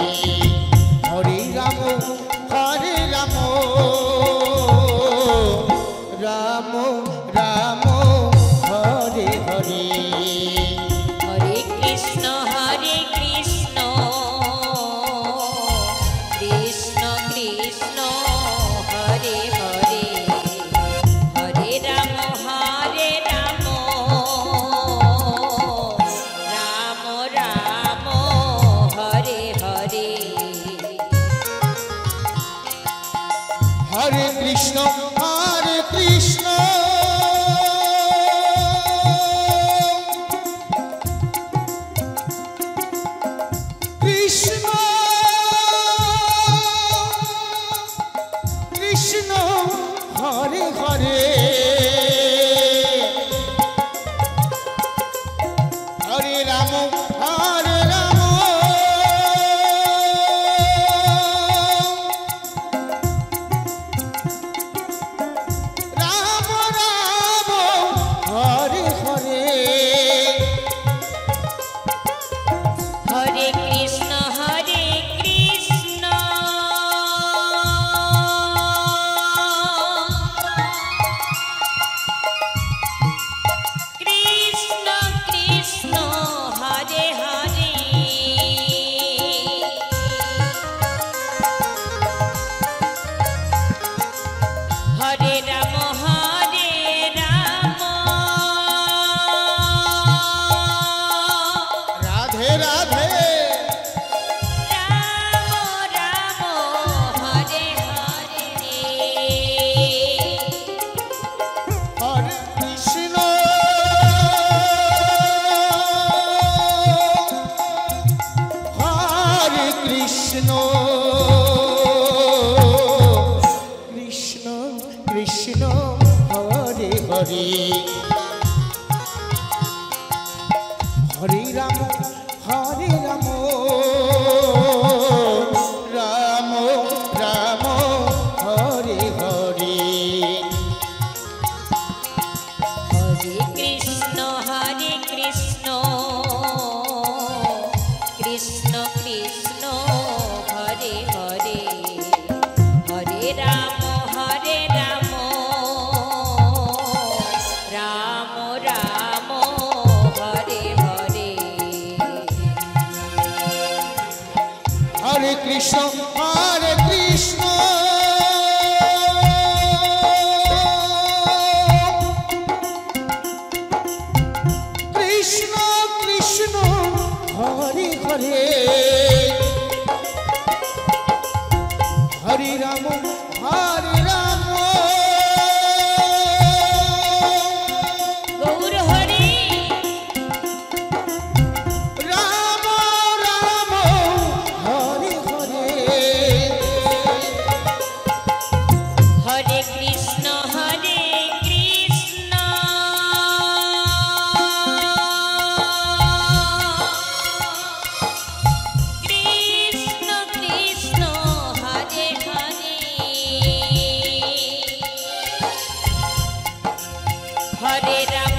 হরে রাম রাম রাম হরে হরে হরে কৃষ্ণ কৃষ্ণ কৃষ্ণ হরে হরে হরে রাম রাম রাম হরে হরে হরে কৃষ্ণ কৃষ্ণ কৃষ্ণ হরে হরে হরে রাম রাম রাম হরে হরে হরে কৃষ্ণ কৃষ্ণ কৃষ্ণ হরে হরে হরে রাম রাধে রাধে রাম রাম হরে হরে হরে কৃষ্ণ হরে কৃষ্ণ কৃষ্ণ কৃষ্ণ হরে হরে হরে রাম রাম রাম হরে হরে হরে কৃষ্ণ কৃষ্ণ কৃষ্ণ হরে হরে হরে রাম রাম রাম হরে হরে হরে কৃষ্ণ কৃষ্ণ কৃষ্ণ হরে হরে হরে হরে রাম হরে রাম গৌর হরি রাম রাম হরে হরে হরে কৃষ্ণ হরে কৃষ্ণ কৃষ্ণ কৃষ্ণ হরে হরে হরে রাম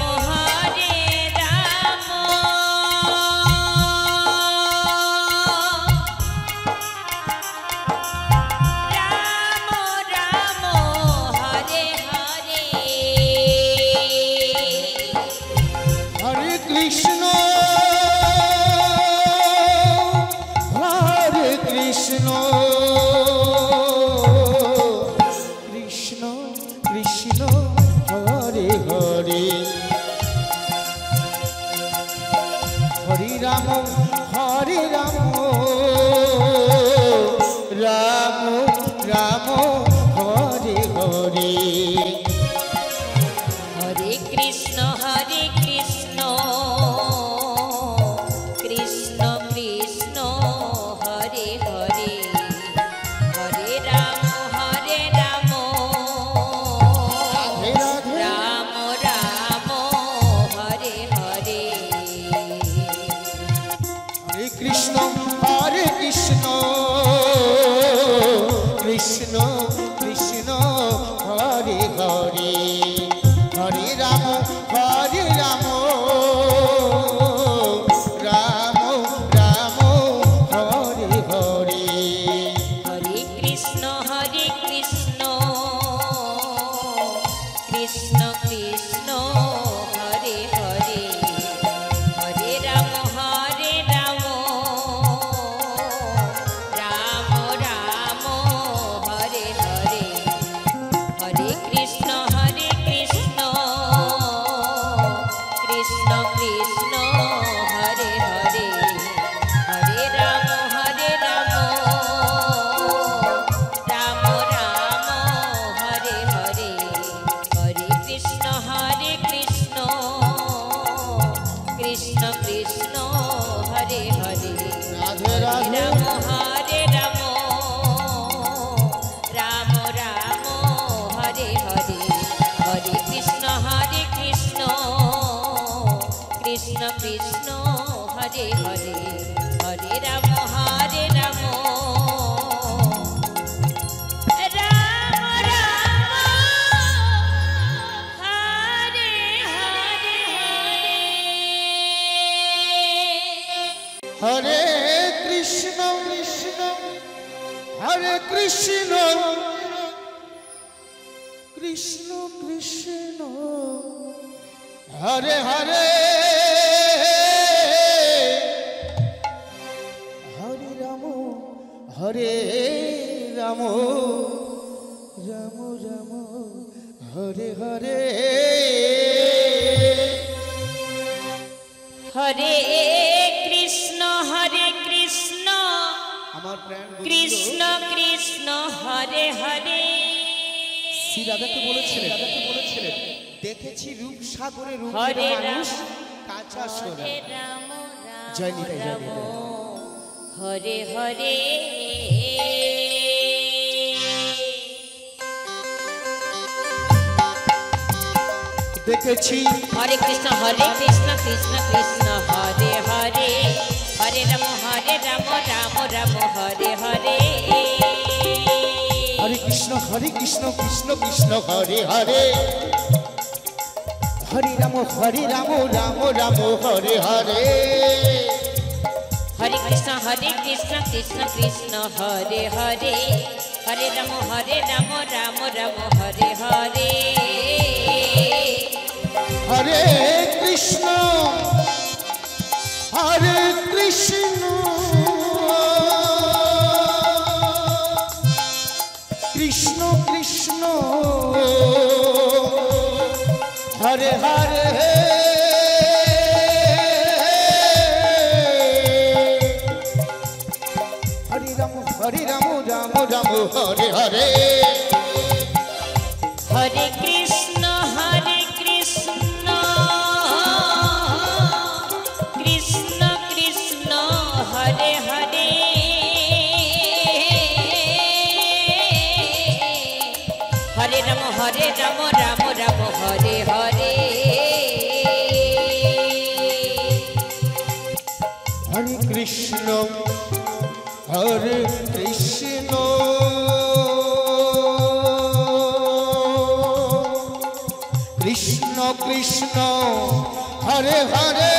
রাম রাম হরে হরে হরে কৃষ্ণ হরে কৃষ্ণ কৃষ্ণ কৃষ্ণ হরে হরে হরে রাম হরে রাম রাম রাম হরে হরে হরে কৃষ্ণ কৃষ্ণ কৃষ্ণ হরে হরে হরে রাম রাধে রাধে রাম রাম হরে হরে হরে কৃষ্ণ কৃষ্ণ কৃষ্ণ কৃষ্ণ হরে হরে হরে রাম রাম রাম হরে হরে হরে কৃষ্ণ কৃষ্ণ কৃষ্ণ কৃষ্ণ হরে হরে হরে রাম রাম রাম হরে হরে হরে কৃষ্ণ কৃষ্ণ কৃষ্ণ কৃষ্ণ হরে হরে হরে রাম রাম রাম হরে হরে হরে কৃষ্ণ কৃষ্ণ কৃষ্ণ কৃষ্ণ হরে হরে রাধে রাধে রাম রাম রাম হরে হরে হরে কৃষ্ণ কৃষ্ণ কৃষ্ণ কৃষ্ণ হরে হরে হরে রাম রাম রাম হরে হরে হরে কৃষ্ণ কৃষ্ণ হরে কৃষ্ণ কৃষ্ণ কৃষ্ণ হরে হরে হরে রাম হরে রাম রাম রাম হরে হরে হরে কৃষ্ণ কৃষ্ণ আমার প্রাণ কৃষ্ণ কৃষ্ণ হরে হরে শ্রী রাধাকে বলেছিলেন দেখেছি রূপসাগরে রূপ হরে মানুষ রাম কাঁচা সোনা হরে রাম জয় নিতাই, জয় রাম নিতাই। হরে হরে দেখেছি হরে কৃষ্ণ কৃষ্ণ কৃষ্ণ হরে হরে হরে রাম রাম রাম হরে হরে হরে কৃষ্ণ কৃষ্ণ কৃষ্ণ হরে হরে হরে রাম রাম রাম হরে হরে হরে কৃষ্ণ কৃষ্ণ কৃষ্ণ হরে হরে হরে রাম রাম রাম হরে হরে হরে কৃষ্ণ কৃষ্ণ কৃষ্ণ হরে হরে রাম হরে হরে হরে কৃষ্ণ কৃষ্ণ কৃষ্ণ হরে হরে হরে রাম রাম রাম হরে হরে হরে কৃষ্ণ কৃষ্ণ কৃষ্ণ হরে হরে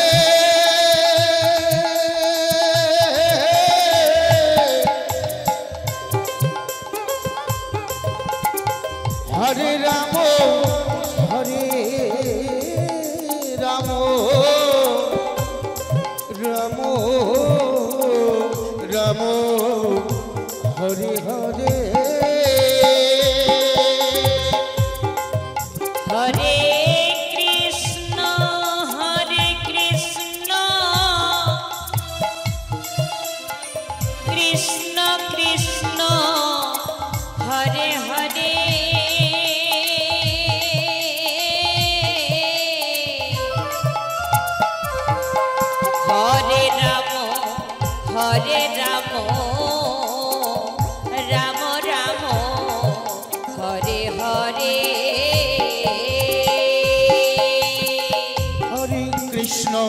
হরে রাম রাম রাম রাম হরে হরে হরে কৃষ্ণ কৃষ্ণ কৃষ্ণ হরে হরে হরে রাম রাম রাম হরে হরে হরে কৃষ্ণ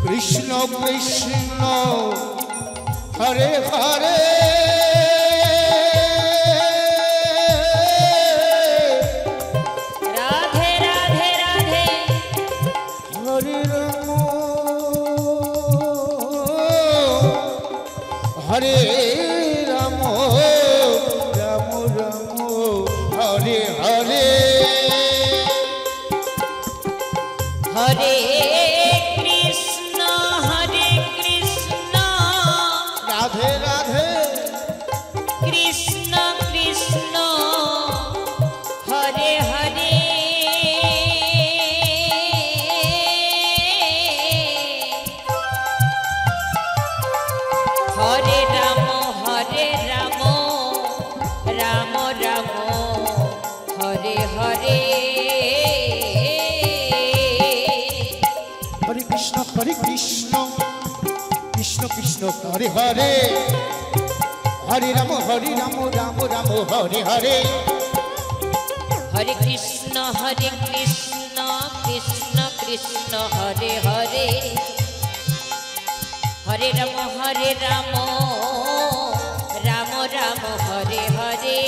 কৃষ্ণ কৃষ্ণ হরে হরে রাধে রাধে রাধে হরে রাম হরে রাম রাম রাম হরে হরে হরে কৃষ্ণ রাধে রাধে কৃষ্ণ কৃষ্ণ হরে হরে হরে রাম রাম রাম হরে হরে হরে কৃষ্ণ কৃষ্ণ কৃষ্ণ হরে হরে হরে রাম রাম রাম হরে হরে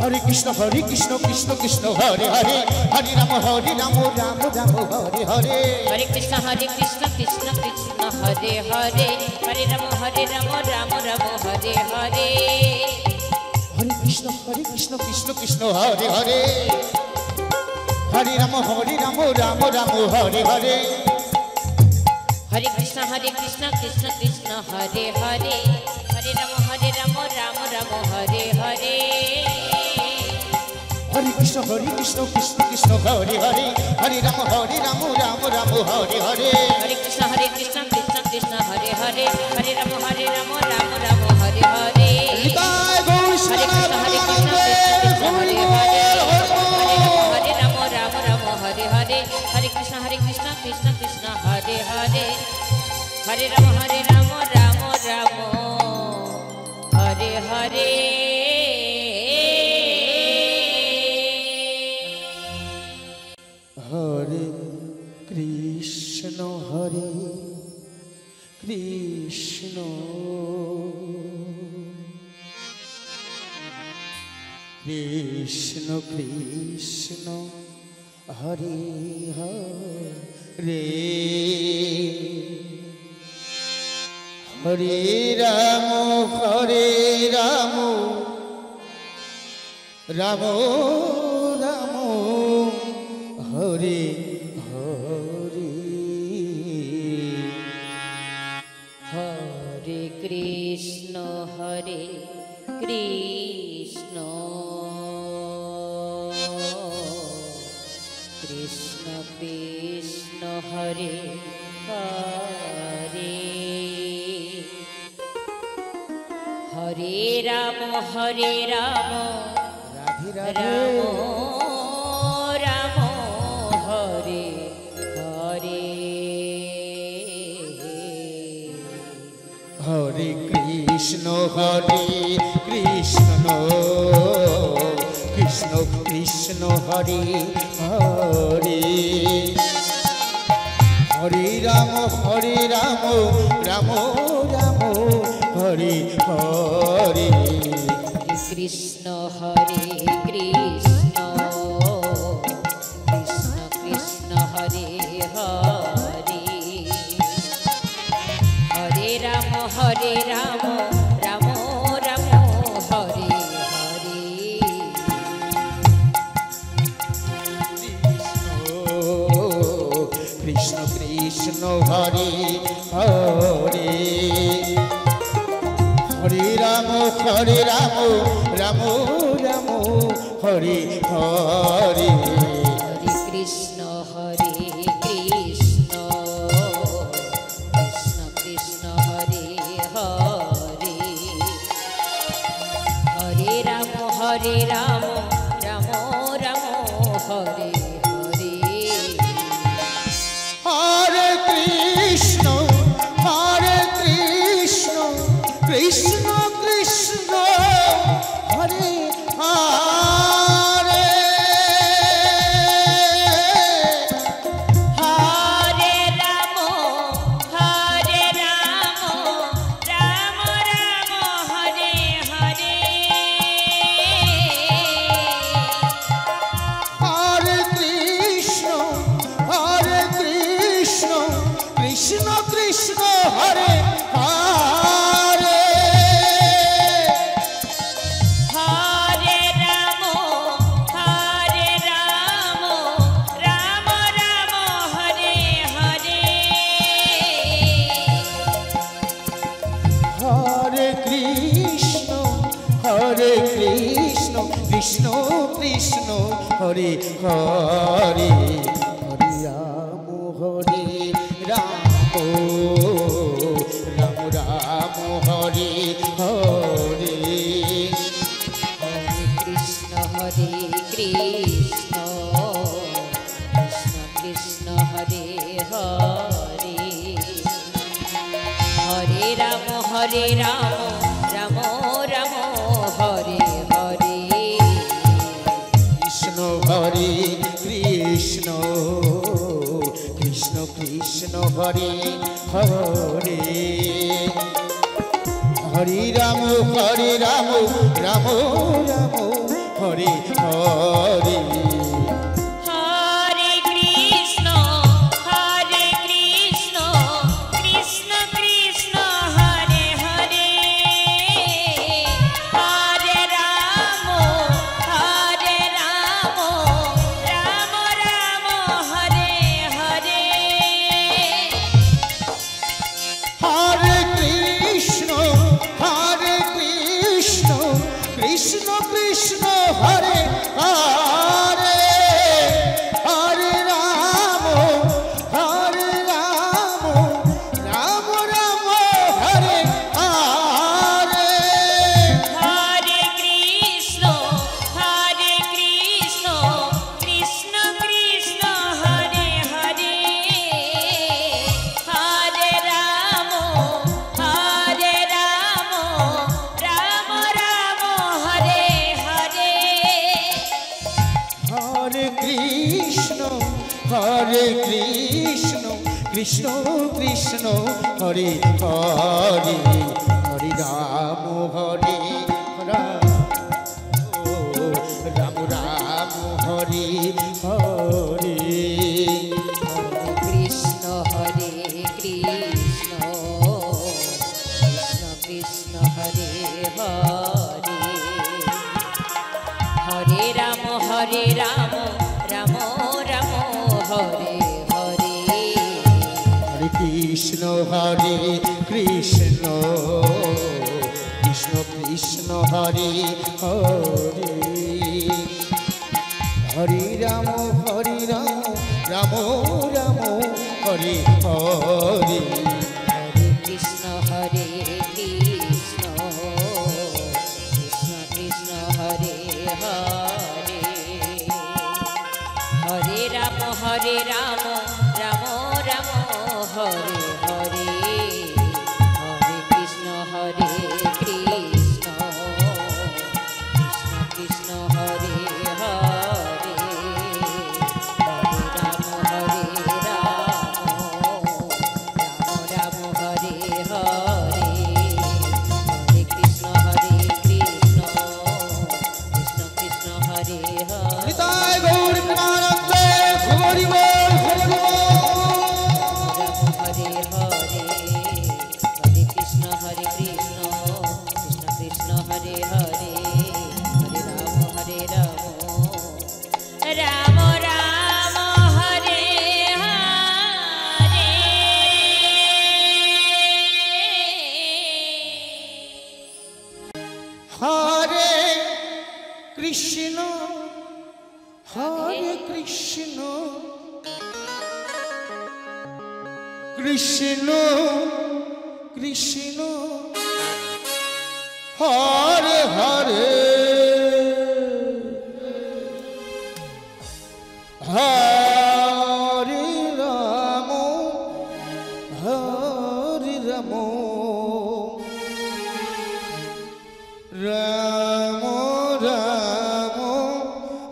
হরে কৃষ্ণ কৃষ্ণ কৃষ্ণ হরে হরে হরে রাম রাম রাম হরে হরে হরে কৃষ্ণ কৃষ্ণ হরে হরে হরে রাম রাম রাম হরে হরে হরে কৃষ্ণ কৃষ্ণ কৃষ্ণ হরে হরে হরে রাম রাম রাম হরে হরে হরে কৃষ্ণ কৃষ্ণ হরে হরে হরে রাম রাম রাম হরে হরে হরে কৃষ্ণ কৃষ্ণ হরে হরে হরে রাম রাম রাম হরে হরে হরে কৃষ্ণ কৃষ্ণ হরে হরে হরে রাম রাম রাম হরে হরে হরে কৃষ্ণ কৃষ্ণ হরে হরে হরে রাম রাম রাম হরে হরে হৃদয় গৌর হরে কৃষ্ণ কৃষ্ণ হরে হরে হরে রাম রাম হরে হরে হরে কৃষ্ণ কৃষ্ণ হরে হরে হরে রাম রাম রাম হরে হরে হরে কৃষ্ণ কৃষ্ণ কৃষ্ণ কৃষ্ণ হরে হরে হরে রাম রাম রাম হরে হরে হরে কৃষ্ণ কৃষ্ণ কৃষ্ণ কৃষ্ণ হরে হরে হরে রাম রাধে রাধে রাম রাম হরে হরে হরে কৃষ্ণ কৃষ্ণ কৃষ্ণ হরে হরে হরে রাম রাম রাম হরে হরে কৃষ্ণ হরে কৃষ্ণ কৃষ্ণ কৃষ্ণ হরে হরে হরে রাম রাম রাম হরে হরে কৃষ্ণ কৃষ্ণ হরে হরে হরে রাম রাম রাম হরে হরে হরে কৃষ্ণ হরে কৃষ্ণ কৃষ্ণ কৃষ্ণ হরে হরে হরে রাম রাম রাম হরে হরে হরে কৃষ্ণ কৃষ্ণ কৃষ্ণ হরে হরে হরে রাম রাম রাম হরে হরে হরে কৃষ্ণ কৃষ্ণ কৃষ্ণ হরে হরে হরে রাম রাম রাম হরে হরে হরে কৃষ্ণ কৃষ্ণ কৃষ্ণ হরে হরে হরে রাম রাম রাম হরে হরে হরে কৃষ্ণ কৃষ্ণ কৃষ্ণ হরে হরে হরে রাম রাম রাম হরে হরে কৃষ্ণ হরে কৃষ্ণ কৃষ্ণ কৃষ্ণ হরে হরে হরে রাম রাম রাম হরে হরে হরে কৃষ্ণ কৃষ্ণ কৃষ্ণ হরে হরে হরে রাম রাম রাম হরে হরে হরে কৃষ্ণ কৃষ্ণ কৃষ্ণ হরে হরে হরে রাম রাম রাম হরে হরে হরে কৃষ্ণ কৃষ্ণ কৃষ্ণ হরে হরে হরে রাম রাম রাম হরে হরে হরে কৃষ্ণ কৃষ্ণ কৃষ্ণ হরে হরে হরে রাম রাম রাম হরে হরে হরে কৃষ্ণ কৃষ্ণ কৃষ্ণ হরে হরে হরে রাম রাম রাম হরে হরে হরে কৃষ্ণ কৃষ্ণ কৃষ্ণ কৃষ্ণ হরে হরে হরে রাম রাম রাম হরে হরে হরে কৃষ্ণ কৃষ্ণ কৃষ্ণ কৃষ্ণ হরে হরে হরে রাম রাম রাম হরে হরে হরে কৃষ্ণ কৃষ্ণ কৃষ্ণ কৃষ্ণ হরে হরে হরে রাম রাম হরে হরে হরে কৃষ্ণ কৃষ্ণ কৃষ্ণ কৃষ্ণ হরে হরে নিতাই গৌর প্রেমানন্দে হরি বল হরি বল হরে হরে হরে কৃষ্ণ কৃষ্ণ কৃষ্ণ হরে হরে হরে রাম রাম রাম হরে হরে হরে কৃষ্ণ হরে কৃষ্ণ কৃষ্ণ কৃষ্ণ হরে হরে হরে রাম রাম রাম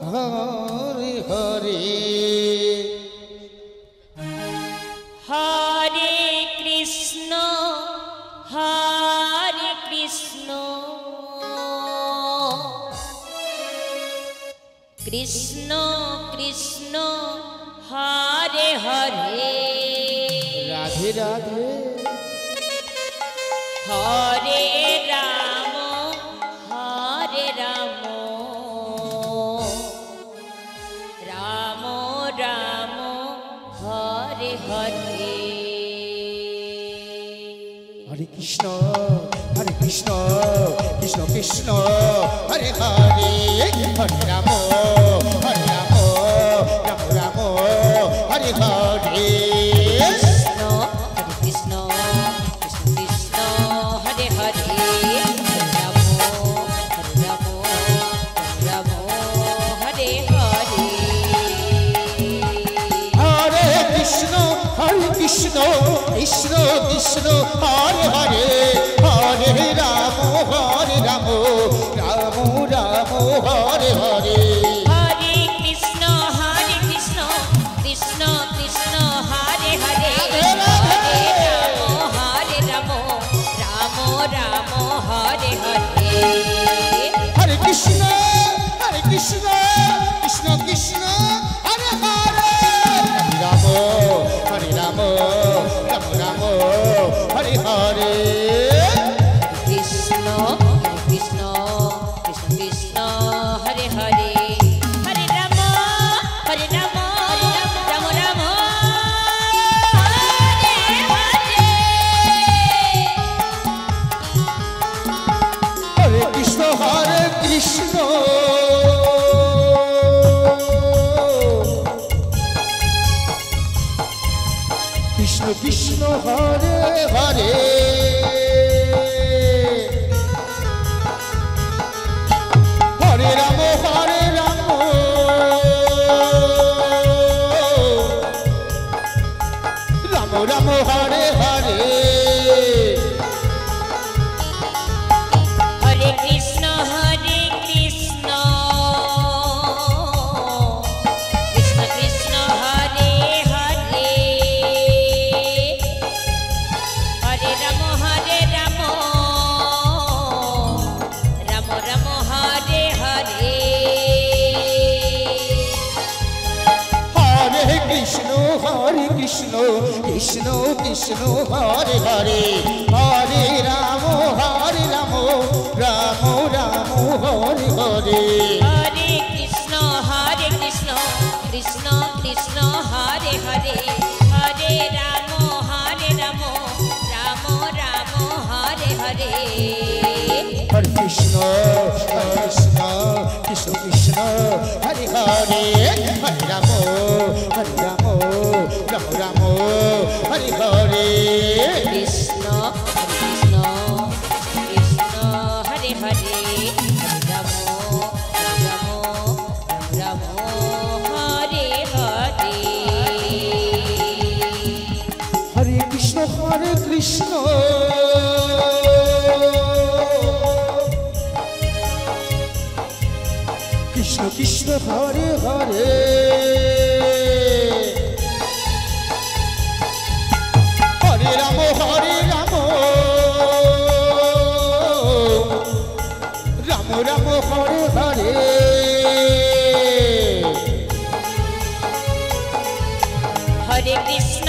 হরে হরে হরে কৃষ্ণ কৃষ্ণ কৃষ্ণ হরে হরে রাধে রাধে হরে রাম রাম রাম হরে হরে হরে কৃষ্ণ কৃষ্ণ কৃষ্ণ হরে হরে হরে রাম রাম রাম হরে হরে কৃষ্ণ কৃষ্ণ কৃষ্ণ হরে হরে রাম রাম হরে হরে হরে কৃষ্ণ কৃষ্ণ কৃষ্ণ হরে হরে হরে রাম রাম রাম হরে হরে হরে কৃষ্ণ কৃষ্ণ কৃষ্ণ হরে হরে হরে রাম রাম হরে হরে হরে কৃষ্ণ কৃষ্ণ কৃষ্ণ হরে হরে রাম রাম রাম হরে হরে কৃষ্ণ কৃষ্ণ কৃষ্ণ হরে হরে হরে রাম রাম রাম হরে হরে হরে কৃষ্ণ কৃষ্ণ কৃষ্ণ হরে হরে হরে রাম রাম হরে হরে হরে কৃষ্ণ কৃষ্ণ কৃষ্ণ হরে হরে হরে রাম রাম রাম হরে হরে হরে কৃষ্ণ কৃষ্ণ কৃষ্ণ হরে হরে হরে রাম রাম রাম হরে হরে হরে কৃষ্ণ কৃষ্ণ কৃষ্ণ হরে হরে হরে রাম রাম হরে হরে হরে কৃষ্ণ কৃষ্ণ কৃষ্ণ হরে হরে কৃষ্ণ কৃষ্ণ কৃষ্ণ হরে হরে হরে রাম রাম রাম হরে হরে হরে কৃষ্ণ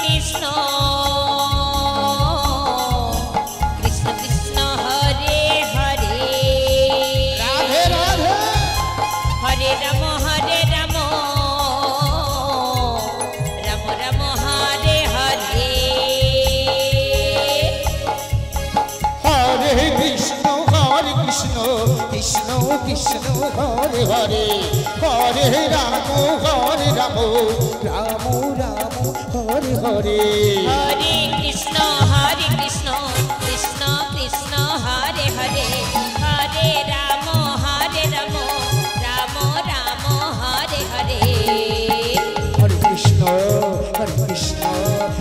কৃষ্ণ কৃষ্ণ কৃষ্ণ হরে হরে রাধে রাধে হরে রাম রাম রাম হরে হরে হরে কৃষ্ণ কৃষ্ণ কৃষ্ণ হরে হরে হরে রাম রাম রাম হরে হরে হরে কৃষ্ণ কৃষ্ণ কৃষ্ণ কৃষ্ণ হরে হরে হরে রাম রাম রাম হরে হরে হরে কৃষ্ণ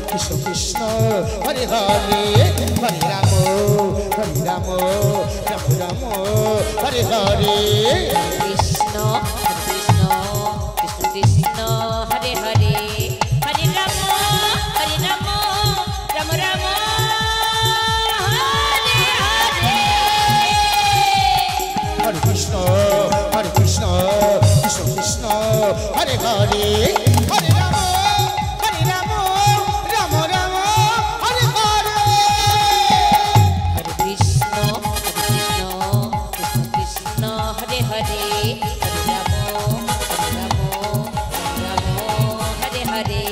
কৃষ্ণ কৃষ্ণ হরে হরে হরে রাম রাম রাম হরে হরে কৃষ্ণ কৃষ্ণ কৃষ্ণ কৃষ্ণ হরে হরে হরে রাম রাম রাম হরে হরে হরে কৃষ্ণ কৃষ্ণ কৃষ্ণ হরে হরে হরে রাম রাম রাম হরে হরে হরে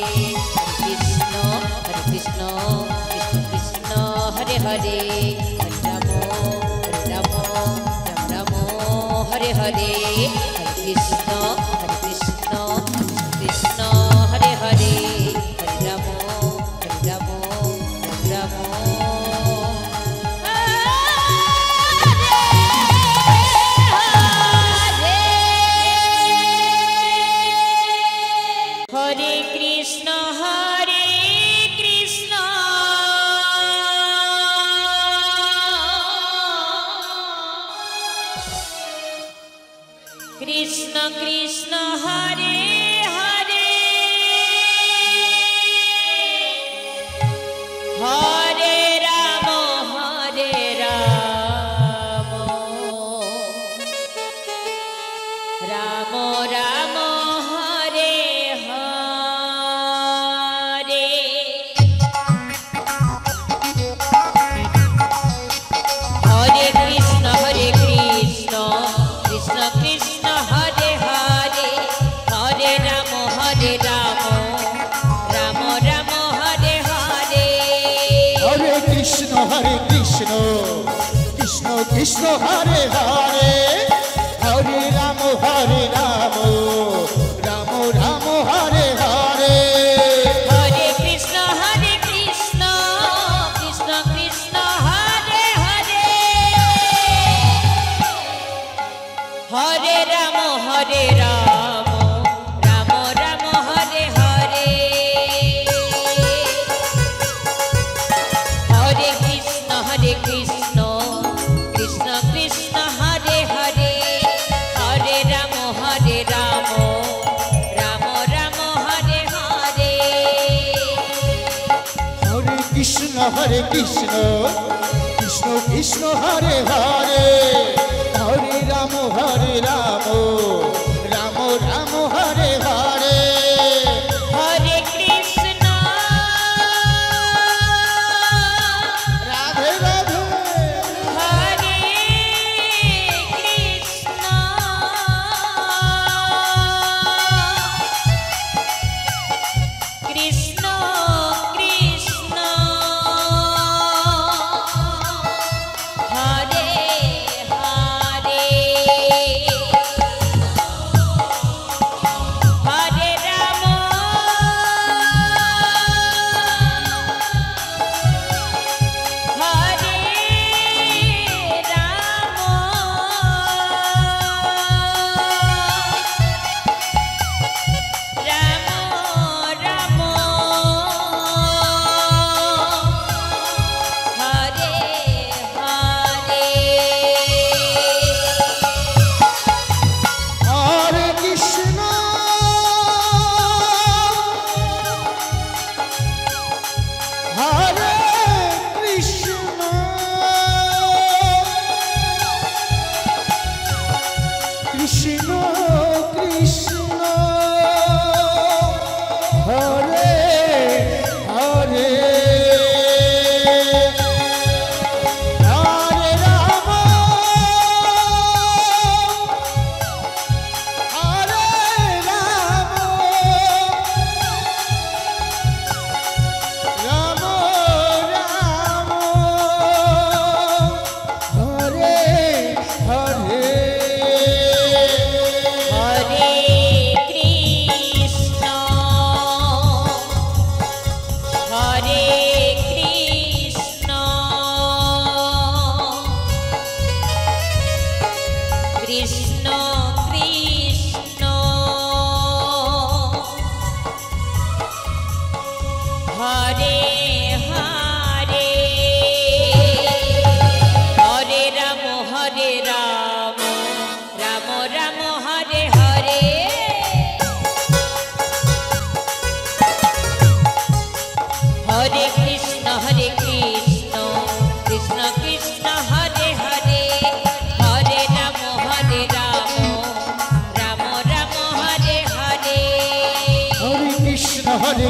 কৃষ্ণ কৃষ্ণ কৃষ্ণ হরে হরে হরে রাম রাম হরে হরে কৃষ্ণ কৃষ্ণ কৃষ্ণ হরে হরে হরে রাম রাম হরে হরে হরে কৃষ্ণ কৃষ্ণ হরে হরে হরে রাম রাম হরে কৃষ্ণ কৃষ্ণ কৃষ্ণ হরে হরে হরে রাম রাম রাম হরে হরে হরে কৃষ্ণ কৃষ্ণ কৃষ্ণ হরে হরে হরে রাম রাম রাম হরে হরে হরে কৃষ্ণ কৃষ্ণ কৃষ্ণ হরে হরে হরে রাম রাম রাম হরে হরে হরে কৃষ্ণ কৃষ্ণ কৃষ্ণ হরে হরে হরে রাম রাম রাম হরে হরে হরে কৃষ্ণ কৃষ্ণ কৃষ্ণ হরে হরে হরে রাম রাম রাম হরে হরে হরে কৃষ্ণ কৃষ্ণ কৃষ্ণ হরে হরে হরে রাম রাম রাম হরে হরে হরে কৃষ্ণ রাধে রাধে হরে কৃষ্ণ কৃষ্ণ কৃষ্ণ হরে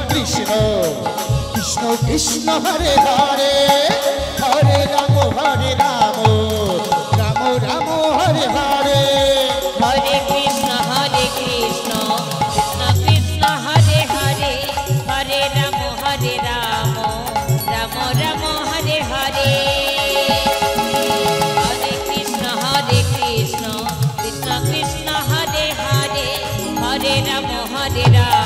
কৃষ্ণ কৃষ্ণ কৃষ্ণ হরে হরে হরে রাম রাম রাম হরে হরে হরে কৃষ্ণ কৃষ্ণ কৃষ্ণ হরে হরে হরে রাম রাম রাম হরে হরে হরে কৃষ্ণ কৃষ্ণ কৃষ্ণ কৃষ্ণ হরে হরে হরে রাম